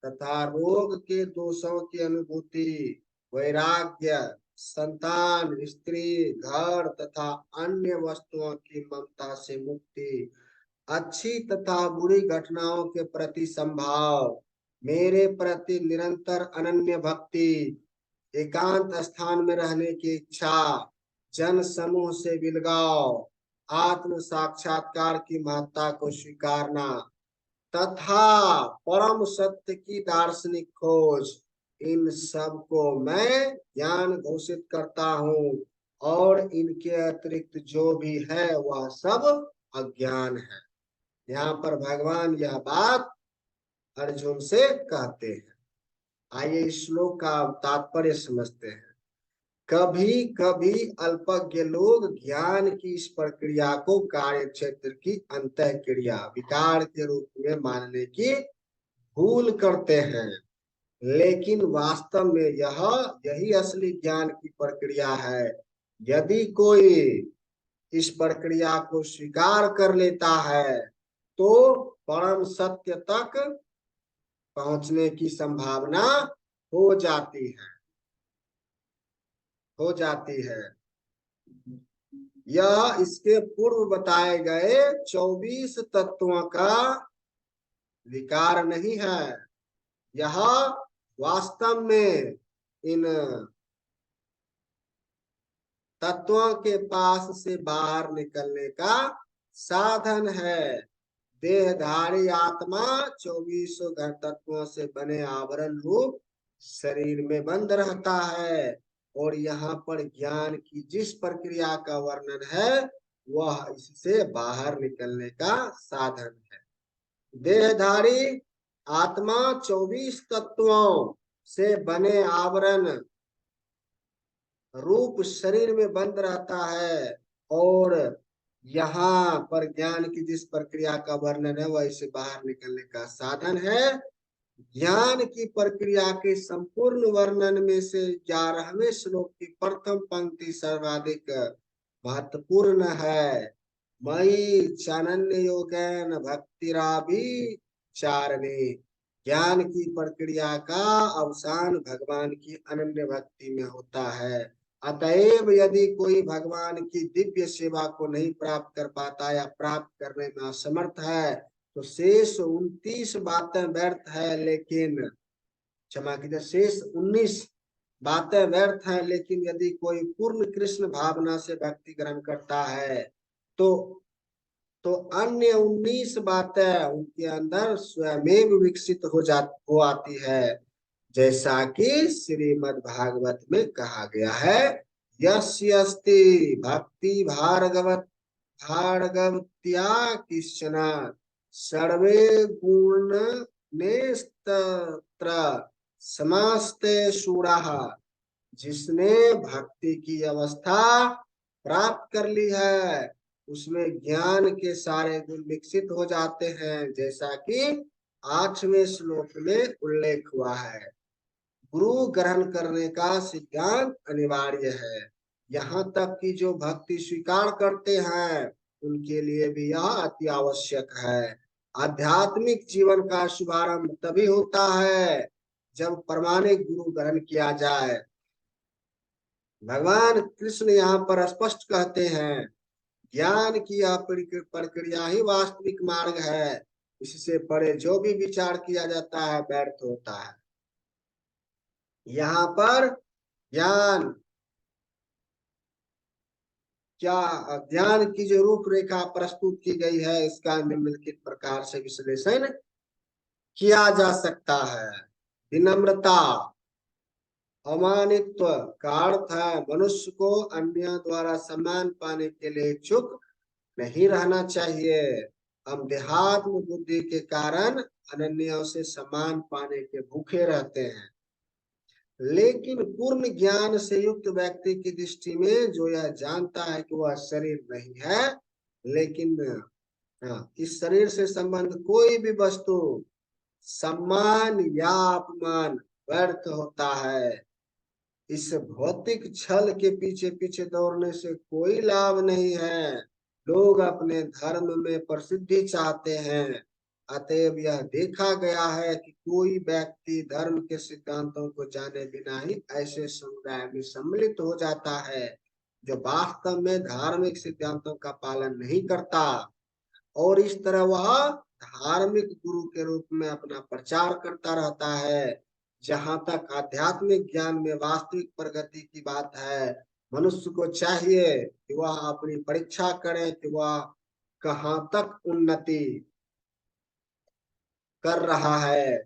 तथा रोग के दोषों की अनुभूति, वैराग्य, संतान, स्त्री, घर तथा अन्य वस्तुओं की ममता से मुक्ति, अच्छी तथा बुरी घटनाओं के प्रति संभाव, मेरे प्रति निरंतर अनन्य भक्ति, एकांत स्थान में रहने की इच्छा, जन समूह से विलगाव, आत्म साक्षात्कार की महत्ता को स्वीकारना तथा परम सत्य की दार्शनिक खोज, इन सब को मैं ज्ञान घोषित करता हूँ, और इनके अतिरिक्त जो भी है वह सब अज्ञान है। यहाँ पर भगवान यह बात अर्जुन से कहते हैं। आइए इस श्लोक का तात्पर्य समझते हैं। कभी कभी अल्पज्ञ लोग ज्ञान की इस प्रक्रिया को कार्य क्षेत्र की अंतः क्रिया विकार के रूप में मानने की भूल करते हैं, लेकिन वास्तव में यही असली ज्ञान की प्रक्रिया है। यदि कोई इस प्रक्रिया को स्वीकार कर लेता है तो परम सत्य तक पहुंचने की संभावना हो जाती है हो जाती है। यह इसके पूर्व बताए गए 24 तत्वों का विकार नहीं है। यह वास्तव में इन तत्वों के पास से बाहर निकलने का साधन है। देहधारी आत्मा 24 घन तत्वों से बने आवरण रूप शरीर में बंद रहता है, और यहाँ पर ज्ञान की जिस प्रक्रिया का वर्णन है वह इससे बाहर निकलने का साधन है। देहधारी आत्मा 24 तत्वों से बने आवरण रूप शरीर में बंद रहता है, और यहाँ पर ज्ञान की जिस प्रक्रिया का वर्णन है वह इसे बाहर निकलने का साधन है। ज्ञान की प्रक्रिया के संपूर्ण वर्णन में से 11वें श्लोक की प्रथम पंक्ति सर्वाधिक महत्वपूर्ण है। मयि चानन्य योगेन भक्तिराभि चारणे। ज्ञान की प्रक्रिया का अवसान भगवान की अनन्य भक्ति में होता है। अतएव यदि कोई भगवान की दिव्य सेवा को नहीं प्राप्त कर पाता या प्राप्त करने में असमर्थ है तो शेष 29 बातें व्यर्थ है, लेकिन क्षमा कीजिए, शेष 19 बातें व्यर्थ है। लेकिन यदि कोई पूर्ण कृष्ण भावना से भक्ति ग्रहण करता है तो अन्य 19 बातें उनके अंदर स्वयं विकसित हो आती है, जैसा कि श्रीमद् भागवत में कहा गया है, यस्य अस्ति भक्ति भार्गवत्या किश्चन सर्वे गुण नेस्तत्र समास्ते शूराः। जिसने भक्ति की अवस्था प्राप्त कर ली है उसमें ज्ञान के सारे गुण विकसित हो जाते हैं, जैसा कि 8वें श्लोक में उल्लेख हुआ है। गुरु ग्रहण करने का सिद्धांत अनिवार्य है। यहाँ तक कि जो भक्ति स्वीकार करते हैं उनके लिए भी यह अति आवश्यक है। आध्यात्मिक जीवन का शुभारंभ तभी होता है जब प्रमाणिक गुरु ग्रहण किया जाए। भगवान कृष्ण यहाँ पर स्पष्ट कहते हैं, ज्ञान की यह प्रक्रिया ही वास्तविक मार्ग है। इससे परे जो भी विचार किया जाता है व्यर्थ होता है। यहाँ पर ज्ञान ज्ञान की जो रूपरेखा प्रस्तुत की गई है इसका निम्नलिखित प्रकार से विश्लेषण किया जा सकता है। विनम्रता अमानित्व का अर्थ है मनुष्य को अन्य द्वारा सम्मान पाने के लिए इच्छुक नहीं रहना चाहिए। हम देहात्म बुद्धि के कारण अनन्यों से सम्मान पाने के भूखे रहते हैं, लेकिन पूर्ण ज्ञान से युक्त व्यक्ति की दृष्टि में जो यह जानता है कि वह शरीर नहीं है, लेकिन इस शरीर से संबंध कोई भी वस्तु सम्मान या अपमान व्यर्थ होता है। इस भौतिक छल के पीछे पीछे दौड़ने से कोई लाभ नहीं है। लोग अपने धर्म में प्रसिद्धि चाहते हैं। अतएव यह देखा गया है कि कोई व्यक्ति धर्म के सिद्धांतों को जाने बिना ही ऐसे समुदाय में सम्मिलित हो जाता है जो वास्तव में धार्मिक सिद्धांतों का पालन नहीं करता, और इस तरह वह धार्मिक गुरु के रूप में अपना प्रचार करता रहता है। जहां तक आध्यात्मिक ज्ञान में वास्तविक प्रगति की बात है, मनुष्य को चाहिए कि वह अपनी परीक्षा करे कि वह कहाँ तक उन्नति कर रहा है।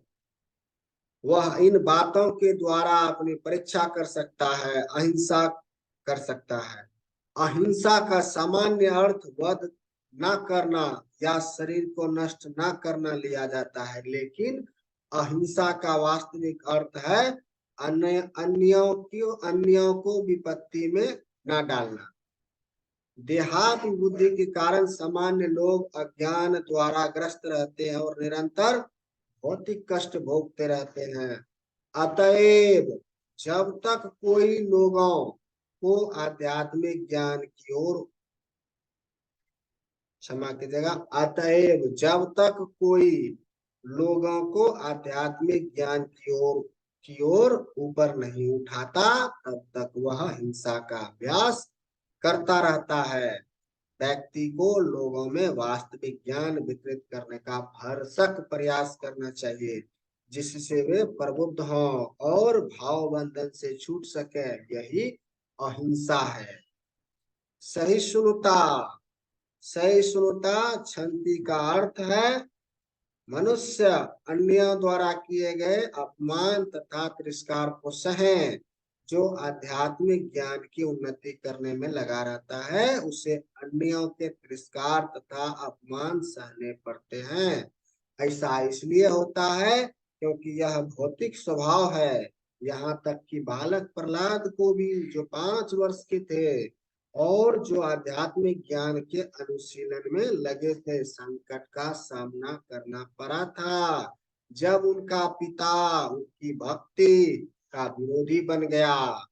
वह इन बातों के द्वारा अपनी परीक्षा कर सकता है, अहिंसा कर सकता है। अहिंसा का सामान्य अर्थ वध न करना या शरीर को नष्ट न करना लिया जाता है, लेकिन अहिंसा का वास्तविक अर्थ है अन्यों को विपत्ति में न डालना। देहात बुद्धि के कारण सामान्य लोग अज्ञान द्वारा ग्रस्त रहते हैं और निरंतर भौतिक कष्ट भोगते रहते हैं। अतएव जब तक कोई लोगों को आध्यात्मिक ज्ञान की ओर, क्षमा कीजिएगा, अतएव जब तक कोई लोगों को आध्यात्मिक ज्ञान की ओर ऊपर नहीं उठाता, तब तक वह हिंसा का अभ्यास करता रहता है। व्यक्ति को लोगों में वास्तविक ज्ञान वितरित करने का भरसक प्रयास करना चाहिए, जिससे वे प्रबुद्ध हों और भाव बंधन से छूट सके। यही अहिंसा है। सहिष्णुता, सहिष्णुता क्षंति का अर्थ है मनुष्य अन्य द्वारा किए गए अपमान तथा तिरस्कार को सहे। जो आध्यात्मिक ज्ञान की उन्नति करने में लगा रहता है, उसे अन्यों के तिरस्कार तथा अपमान सहने पड़ते हैं। ऐसा इसलिए होता है क्योंकि यह भौतिक स्वभाव है। यहाँ तक कि बालक प्रहलाद को भी, जो 5 वर्ष के थे और जो आध्यात्मिक ज्ञान के अनुशीलन में लगे थे, संकट का सामना करना पड़ा था जब उनका पिता उनकी भक्ति का विरोधी बन गया।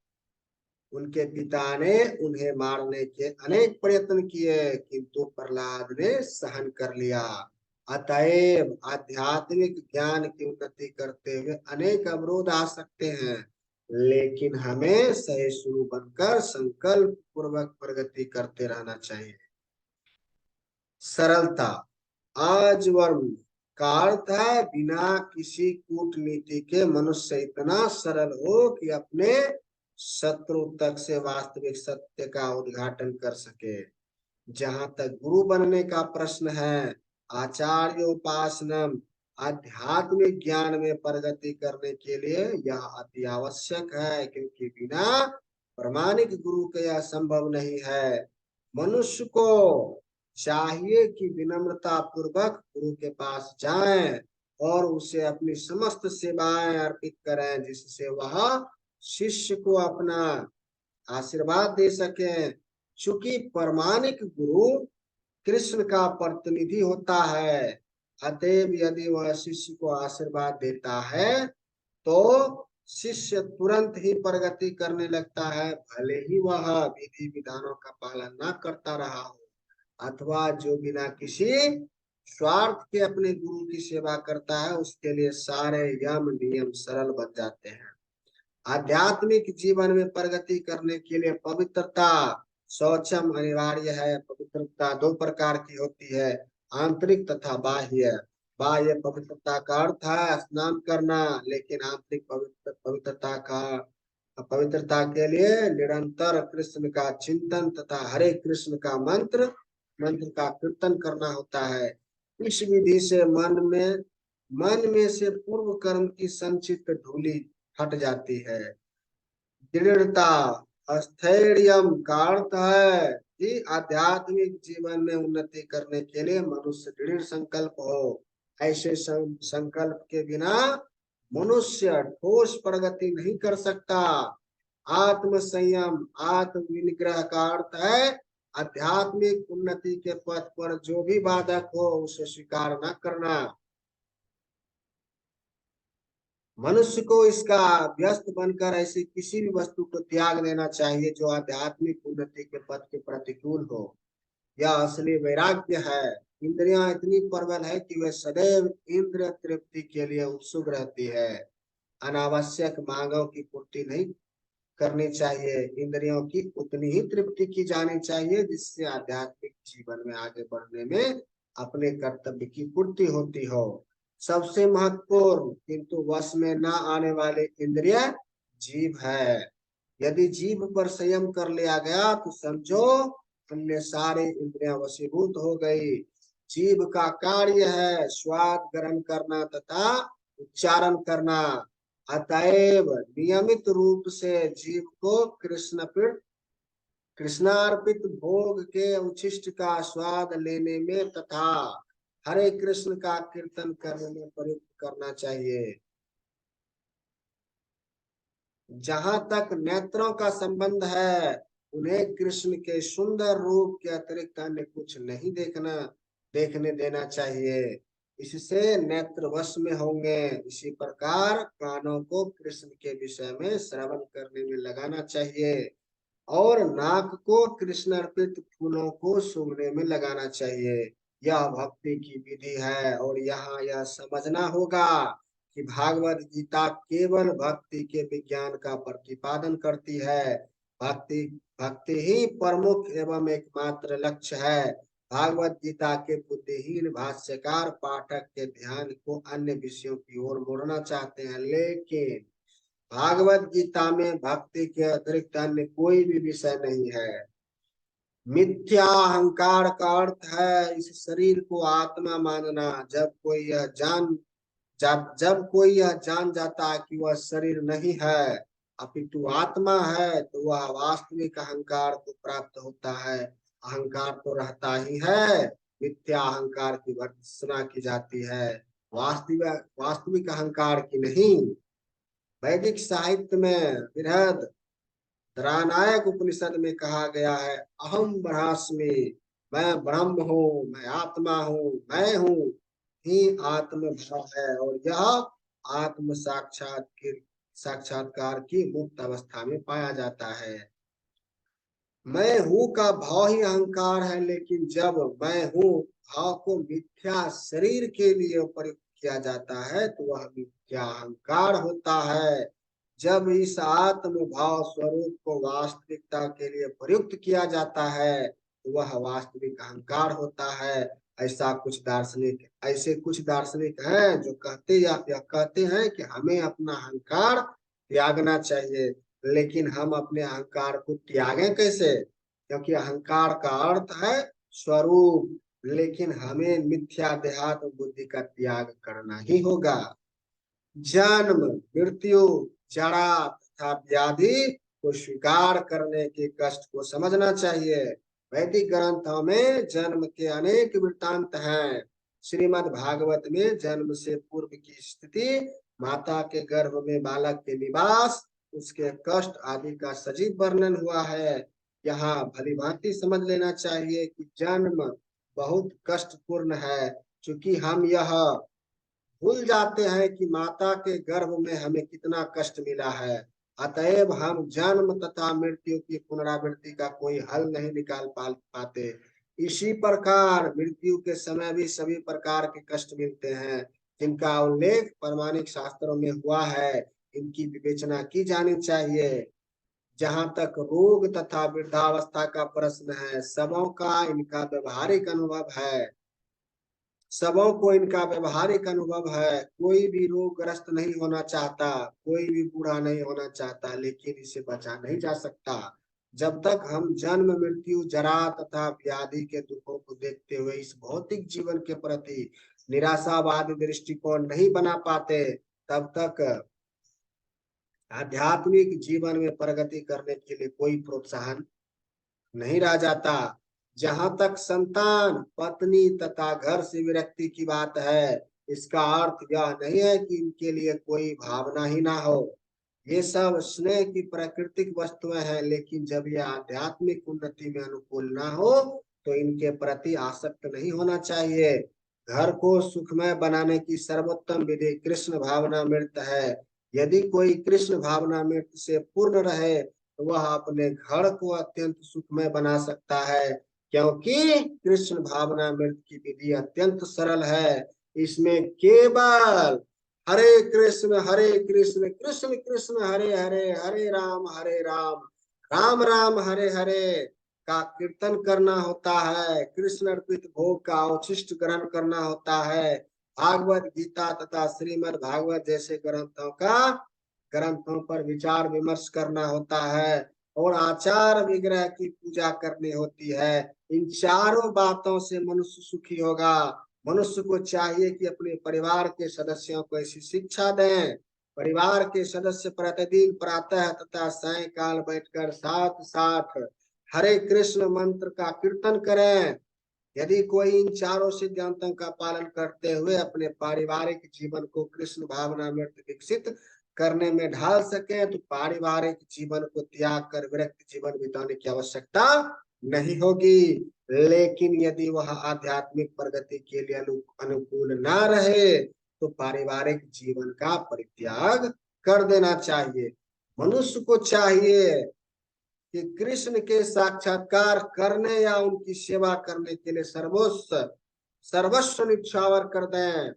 उनके पिता ने उन्हें मारने के अनेक प्रयत्न किए, किंतु प्रहलाद ने सहन कर लिया। अतएव आध्यात्मिक ज्ञान की उन्नति करते हुए अनेक अवरोध आ सकते हैं, लेकिन हमें सहिष्णु बनकर संकल्प पूर्वक प्रगति करते रहना चाहिए। सरलता, आजन्म का अर्थ है बिना किसी कूटनीति के मनुष्य इतना सरल हो कि अपने शत्रु तक से वास्तविक सत्य का उद्घाटन कर सके। जहां तक गुरु बनने का प्रश्न है, आचार्योपासनम आध्यात्मिक ज्ञान में प्रगति करने के लिए यह अति आवश्यक है, क्योंकि बिना प्रमाणिक गुरु के यह संभव नहीं है। मनुष्य को चाहिए कि विनम्रता पूर्वक गुरु के पास जाएं और उसे अपनी समस्त सेवाएं अर्पित करें, जिससे वह शिष्य को अपना आशीर्वाद दे सके। चूंकि प्रमाणिक गुरु कृष्ण का प्रतिनिधि होता है, अतएव यदि वह शिष्य को आशीर्वाद देता है तो शिष्य तुरंत ही प्रगति करने लगता है, भले ही वह विधि विधानों का पालन न करता रहा हो, अथवा जो बिना किसी स्वार्थ के अपने गुरु की सेवा करता है, उसके लिए सारे यम नियम सरल बन जाते हैं। आध्यात्मिक जीवन में प्रगति करने के लिए पवित्रता, शौचम अनिवार्य है। पवित्रता 2 प्रकार की होती है, आंतरिक तथा बाह्य। बाह्य पवित्रता का अर्थ है स्नान करना, लेकिन आंतरिक पवित्रता के लिए निरंतर कृष्ण का चिंतन तथा हरे कृष्ण का मंत्र का कीर्तन करना होता है। इस विधि से मन में से पूर्व कर्म की संचित धूलि हट जाती है। दृढ़ता, स्थैर्य का अर्थ है कि आध्यात्मिक जीवन में उन्नति करने के लिए मनुष्य दृढ़ संकल्प हो। ऐसे संकल्प के बिना मनुष्य ठोस प्रगति नहीं कर सकता। आत्म संयम, आत्म विनिग्रह का अर्थ है आध्यात्मिक उन्नति के पथ पर जो भी बाधक हो उसे स्वीकार न करना। मनुष्य को इसका व्यस्त बनकर ऐसी किसी भी वस्तु को त्याग देना चाहिए जो आध्यात्मिक उन्नति के पथ के प्रतिकूल हो। यह असली वैराग्य है। इंद्रियां इतनी प्रबल है कि वे सदैव इंद्रिय तृप्ति के लिए उत्सुक रहती है। अनावश्यक मांगों की पूर्ति नहीं करनी चाहिए। इंद्रियों की उतनी ही तृप्ति की जानी चाहिए जिससे आध्यात्मिक जीवन में आगे बढ़ने में अपने कर्तव्य की पूर्ति होती हो। सबसे महत्वपूर्ण किंतु वश में न आने वाले इंद्रिय जीभ है। यदि जीभ पर संयम कर लिया गया तो समझो अन्य सारे इंद्रियां वशीभूत हो गई। जीभ का कार्य है स्वाद ग्रहण करना तथा उच्चारण करना। अतएव नियमित रूप से जीव को कृष्णार्पित भोग के उच्छिष्ट का स्वाद लेने में तथा हरे कृष्ण का कीर्तन करने में प्रयुक्त करना चाहिए। जहां तक नेत्रों का संबंध है, उन्हें कृष्ण के सुंदर रूप के अतिरिक्त अन्य कुछ नहीं देखने देना चाहिए। इससे नेत्र वश में होंगे। इसी प्रकार कानों को कृष्ण के विषय में श्रवण करने में लगाना चाहिए और नाक को कृष्ण अर्पित फूलों को सूंघने में लगाना चाहिए। यह भक्ति की विधि है और यहाँ यह समझना होगा कि भागवत गीता केवल भक्ति के विज्ञान का प्रतिपादन करती है। भक्ति भक्ति ही प्रमुख एवं एकमात्र लक्ष्य है। भागवत गीता के बुद्धिहीन भाष्यकार पाठक के ध्यान को अन्य विषयों की ओर मोड़ना चाहते हैं, लेकिन भागवत गीता में भक्ति के अतिरिक्त अन्य कोई भी विषय नहीं है। मिथ्या अहंकार का अर्थ है इस शरीर को आत्मा मानना। जब कोई यह जान जाता है कि वह शरीर नहीं है अपितु आत्मा है, तो वह वास्तविक अहंकार को प्राप्त होता है। अहंकार तो रहता ही है, मिथ्या अहंकार की भर्त्सना की जाती है, वास्तविक अहंकार की नहीं। वैदिक साहित्य में बृहद धरानायक उपनिषद में कहा गया है, अहम ब्रह्मास्मि, मैं ब्रह्म हूँ, मैं आत्मा हूँ, मैं हूँ ही आत्म भाव है और यह आत्म साक्षात्कार की मुक्त अवस्था में पाया जाता है। मैं हूँ का भाव ही अहंकार है, लेकिन जब मैं हूँ भाव को मिथ्या शरीर के लिए प्रयुक्त किया जाता है तो वह मिथ्या अहंकार होता है। जब इस आत्म भाव स्वरूप को वास्तविकता के लिए प्रयुक्त किया जाता है तो वह वास्तविक अहंकार होता है। ऐसे कुछ दार्शनिक हैं जो कहते हैं कि हमें अपना अहंकार त्यागना चाहिए, लेकिन हम अपने अहंकार को त्यागें कैसे? क्योंकि अहंकार का अर्थ है स्वरूप, लेकिन हमें मिथ्या देहात्म बुद्धि का त्याग करना ही होगा। जन्म, मृत्यु, जरा तथा व्याधि को स्वीकार करने के कष्ट को समझना चाहिए। वैदिक ग्रंथों में जन्म के अनेक वृत्तांत हैं। श्रीमद् भागवत में जन्म से पूर्व की स्थिति, माता के गर्भ में बालक के निवास, उसके कष्ट आदि का सजीव वर्णन हुआ है। यहाँ भलीभांति समझ लेना चाहिए कि जन्म बहुत कष्टपूर्ण है, क्योंकि हम यह भूल जाते हैं कि माता के गर्भ में हमें कितना कष्ट मिला है। अतएव हम जन्म तथा मृत्यु की पुनरावृत्ति का कोई हल नहीं निकाल पाते। इसी प्रकार मृत्यु के समय भी सभी प्रकार के कष्ट मिलते हैं, जिनका उल्लेख प्रमाणिक शास्त्रों में हुआ है। इनकी विवेचना की जानी चाहिए। जहां तक रोग तथा वृद्धावस्था का प्रश्न है, सबों का इनका व्यवहारिक अनुभव है। सबों को इनका व्यवहारिक अनुभव है। कोई भी रोगग्रस्त नहीं होना चाहता, कोई भी बूढ़ा नहीं होना चाहता, लेकिन इसे बचा नहीं जा सकता। जब तक हम जन्म, मृत्यु, जरा तथा व्याधि के दुखों को देखते हुए इस भौतिक जीवन के प्रति निराशावादी दृष्टिकोण नहीं बना पाते, तब तक आध्यात्मिक जीवन में प्रगति करने के लिए कोई प्रोत्साहन नहीं रह जाता। जहां तक संतान, पत्नी तथा घर से विरक्ति की बात है, इसका अर्थ यह नहीं है कि इनके लिए कोई भावना ही ना हो। ये सब स्नेह की प्राकृतिक वस्तुएं हैं, लेकिन जब यह आध्यात्मिक उन्नति में अनुकूल ना हो तो इनके प्रति आसक्त नहीं होना चाहिए। घर को सुखमय बनाने की सर्वोत्तम विधि कृष्ण भावनामृत है। यदि कोई कृष्ण भावनामृत से पूर्ण रहे तो वह अपने घर को अत्यंत सुखमय बना सकता है, क्योंकि कृष्ण भावनामृत की विधि अत्यंत सरल है। इसमें केवल हरे कृष्ण कृष्ण कृष्ण हरे हरे, हरे राम राम राम हरे हरे का कीर्तन करना होता है। कृष्ण अर्पित भोग का अवशिष्ट ग्रहण करना होता है। भागवत गीता तथा श्रीमद् भागवत जैसे ग्रंथों पर विचार विमर्श करना होता है और आचार विग्रह की पूजा करनी होती है। इन चारों बातों से मनुष्य सुखी होगा। मनुष्य को चाहिए कि अपने परिवार के सदस्यों को ऐसी शिक्षा दें परिवार के सदस्य प्रतिदिन प्रातः तथा सायंकाल बैठकर साथ साथ हरे कृष्ण मंत्र का कीर्तन करें। यदि कोई इन चारों सिद्धांतों का पालन करते हुए अपने पारिवारिक जीवन को कृष्ण भावना में विकसित करने में ढाल सके तो पारिवारिक जीवन को त्याग कर विरक्त जीवन बिताने की आवश्यकता नहीं होगी। लेकिन यदि वह आध्यात्मिक प्रगति के लिए अनुकूल ना रहे तो पारिवारिक जीवन का परित्याग कर देना चाहिए। मनुष्य को चाहिए कि कृष्ण के साक्षात्कार करने या उनकी सेवा करने के लिए सर्वस्व निछावर कर दें।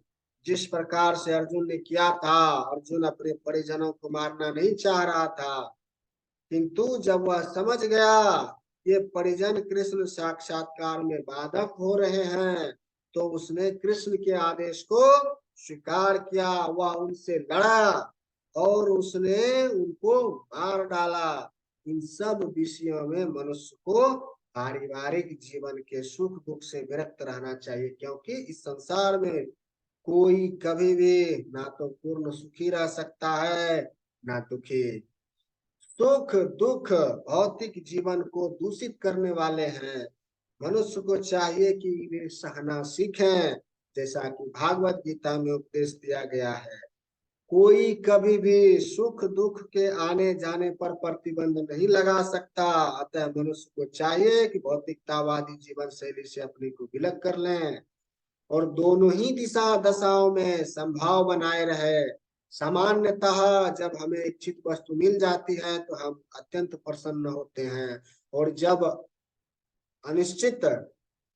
जिस प्रकार से अर्जुन ने किया था। अर्जुन अपने परिजनों को मारना नहीं चाह रहा था, किंतु जब वह समझ गया ये परिजन कृष्ण साक्षात्कार में बाधक हो रहे हैं तो उसने कृष्ण के आदेश को स्वीकार किया। वह उनसे लड़ा और उसने उनको मार डाला। इन सब विषयों में मनुष्य को पारिवारिक जीवन के सुख दुख से विरक्त रहना चाहिए, क्योंकि इस संसार में कोई कभी भी ना तो पूर्ण सुखी रह सकता है ना दुखी। सुख दुख भौतिक जीवन को दूषित करने वाले हैं। मनुष्य को चाहिए कि वे सहना सीखें, जैसा कि भागवत गीता में उपदेश दिया गया है। कोई कभी भी सुख दुख के आने जाने पर प्रतिबंध नहीं लगा सकता। अतः मनुष्य को चाहिए कि भौतिकतावादी जीवन शैली से अपने को विलग कर लें और दोनों ही दशाओं में संभाव बनाए रहे। सामान्यतः जब हमें इच्छित वस्तु मिल जाती है तो हम अत्यंत प्रसन्न होते हैं, और जब अनिश्चित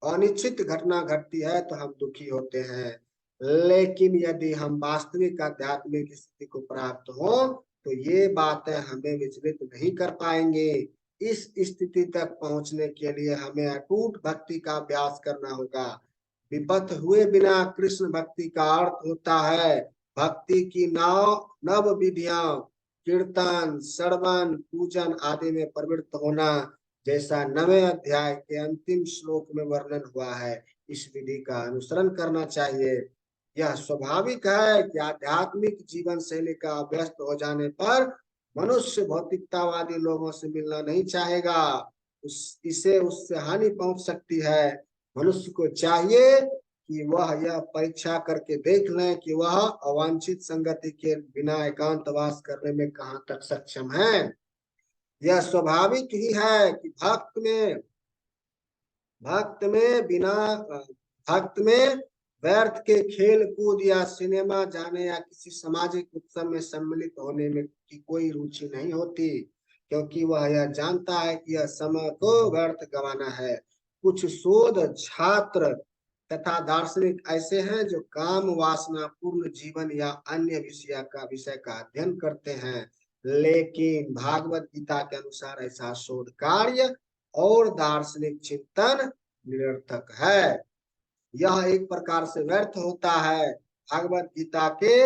अनिश्चित घटना घटती है तो हम दुखी होते हैं। लेकिन यदि हम वास्तविक आध्यात्मिक स्थिति को प्राप्त हो तो ये बातें हमें विचलित नहीं कर पाएंगे। इस स्थिति तक पहुंचने के लिए हमें अटूट भक्ति का अभ्यास करना होगा। विपथ हुए बिना कृष्ण भक्ति का अर्थ होता है भक्ति की नव विधियां, कीर्तन, श्रवण, पूजन आदि में प्रवृत्त होना, जैसा 9वें अध्याय के अंतिम श्लोक में वर्णन हुआ है। इस विधि का अनुसरण करना चाहिए। यह स्वाभाविक है कि आध्यात्मिक जीवन शैली का अभ्यस्त हो जाने पर मनुष्य भौतिकतावादी लोगों से मिलना नहीं चाहेगा। इससे उससे हानि पहुंच सकती है। मनुष्य को चाहिए कि वह यह परीक्षा करके देख लें कि वह अवांछित संगति के बिना एकांतवास करने में कहाँ तक सक्षम है। यह स्वाभाविक ही है कि भक्त में व्यर्थ के खेल कूद या सिनेमा जाने या किसी सामाजिक उत्सव में सम्मिलित होने में की कोई रुचि नहीं होती, क्योंकि वह यह जानता है कि यह समय को व्यर्थ गंवाना है। कुछ शोध छात्र तथा दार्शनिक ऐसे हैं जो काम वासना पूर्ण जीवन या अन्य विषय का अध्ययन करते हैं, लेकिन भागवत गीता के अनुसार ऐसा शोध कार्य और दार्शनिक चिंतन निरर्थक है। यह एक प्रकार से व्यर्थ होता है। भागवत गीता के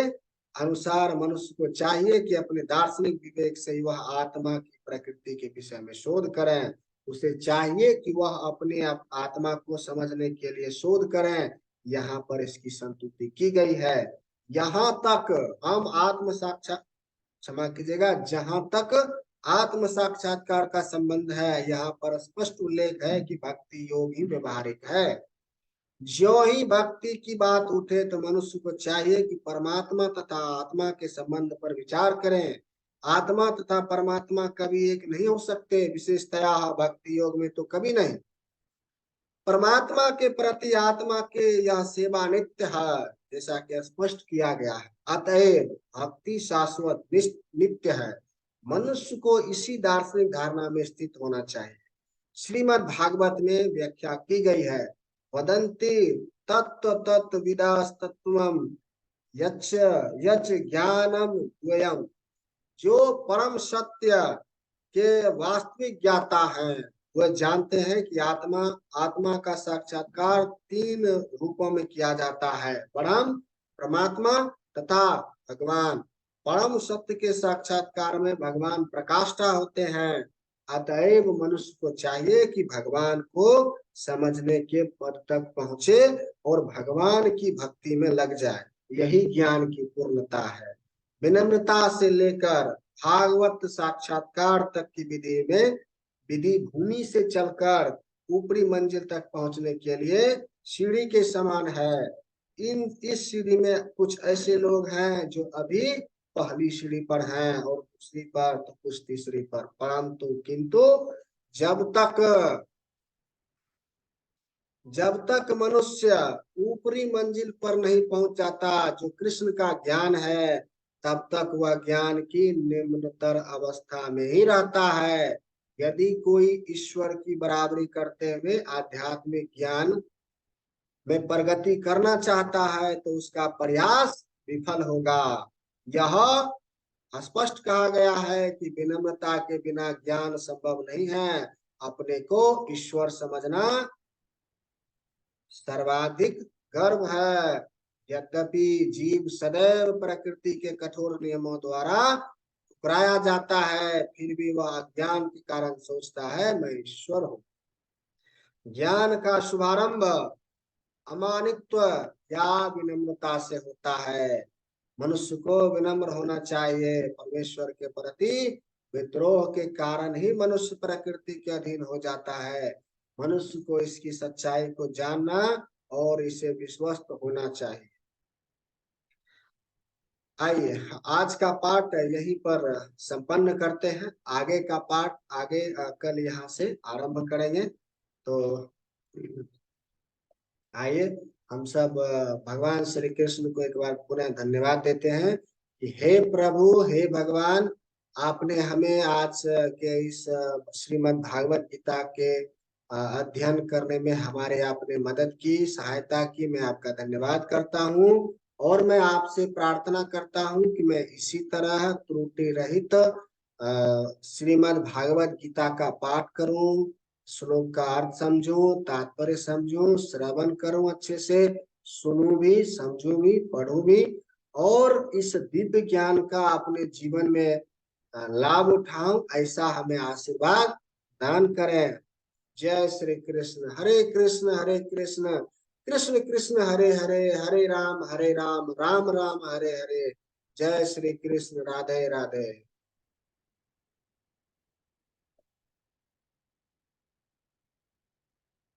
अनुसार मनुष्य को चाहिए कि अपने दार्शनिक विवेक से वह आत्मा की प्रकृति के विषय में शोध करें। उसे चाहिए कि वह अपने आत्मा को समझने के लिए शोध करें। यहाँ पर इसकी संतुति की गई है। यहाँ तक हम आत्म साक्षात क्षमा कीजिएगा, जहां तक आत्म साक्षात्कार का संबंध है, यहाँ पर स्पष्ट उल्लेख है कि भक्ति योग ही व्यवहारिक है। ज्यों ही भक्ति की बात उठे तो मनुष्य को चाहिए कि परमात्मा तथा आत्मा के संबंध पर विचार करें। आत्मा तथा परमात्मा कभी एक नहीं हो सकते, विशेषतया भक्ति योग में तो कभी नहीं। परमात्मा के प्रति आत्मा के यह सेवा नित्य है, जैसा कि स्पष्ट किया गया है। अतएव भक्ति शाश्वत नित्य है। मनुष्य को इसी दार्शनिक धारणा में स्थित होना चाहिए। श्रीमद् भागवत में व्याख्या की गई है, वदन्ति तत्व तत्व विदास्तत्वम यच्च यच्च ज्ञानम द्वयम्। जो परम सत्य के वास्तविक ज्ञाता हैं वह जानते हैं कि आत्मा का साक्षात्कार 3 रूपों में किया जाता है, परम, परमात्मा तथा भगवान। परम सत्य के साक्षात्कार में भगवान प्रकाष्ठा होते हैं। अतएव मनुष्य को चाहिए कि भगवान को समझने के पद तक पहुंचे और भगवान की भक्ति में लग जाए। यही ज्ञान की पूर्णता है। विनम्रता से लेकर भागवत साक्षात्कार तक की विधि में, विधि भूमि से चलकर ऊपरी मंजिल तक पहुंचने के लिए सीढ़ी के समान है। इस सीढ़ी में कुछ ऐसे लोग हैं जो अभी पहली सीढ़ी पर हैं और दूसरी पर, तो कुछ तीसरी पर, परंतु किंतु जब तक मनुष्य ऊपरी मंजिल पर नहीं पहुंच जाता जो कृष्ण का ज्ञान है, तब तक वह ज्ञान की निम्नतर अवस्था में ही रहता है। यदि कोई ईश्वर की बराबरी करते हुए आध्यात्मिक ज्ञान में प्रगति करना चाहता है तो उसका प्रयास विफल होगा। यह स्पष्ट कहा गया है कि विनम्रता के बिना ज्ञान संभव नहीं है। अपने को ईश्वर समझना सर्वाधिक गर्व है। यद्यपि जीव सदैव प्रकृति के कठोर नियमों द्वारा ठुकराया जाता है, फिर भी वह अज्ञान के कारण सोचता है मैं ईश्वर हूँ। ज्ञान का शुभारंभ अमानित्व या विनम्रता से होता है। मनुष्य को विनम्र होना चाहिए। परमेश्वर के प्रति विद्रोह के कारण ही मनुष्य प्रकृति के अधीन हो जाता है। मनुष्य को इसकी सच्चाई को जानना और इसे विश्वस्त होना चाहिए। आइए आज का पाठ यहीं पर संपन्न करते हैं। आगे का पाठ आगे कल यहाँ से आरंभ करेंगे। तो आइए हम सब भगवान श्री कृष्ण को एक बार पुनः धन्यवाद देते हैं कि हे प्रभु, हे भगवान, आपने हमें आज के इस श्रीमद् भागवत गीता के अध्ययन करने में हमारे आपने मदद की, सहायता की। मैं आपका धन्यवाद करता हूँ और मैं आपसे प्रार्थना करता हूँ कि मैं इसी तरह त्रुटि रहित श्रीमद् भागवत गीता का पाठ करूं, श्लोक का अर्थ समझूं, तात्पर्य समझूं, श्रवण करूं, अच्छे से सुनूं भी, समझूं भी, पढ़ूं भी और इस दिव्य ज्ञान का अपने जीवन में लाभ उठाऊं। ऐसा हमें आशीर्वाद दान करें। जय श्री कृष्ण। हरे कृष्ण कृष्ण कृष्ण हरे हरे, हरे राम राम राम हरे हरे। जय श्री कृष्ण। राधे राधे।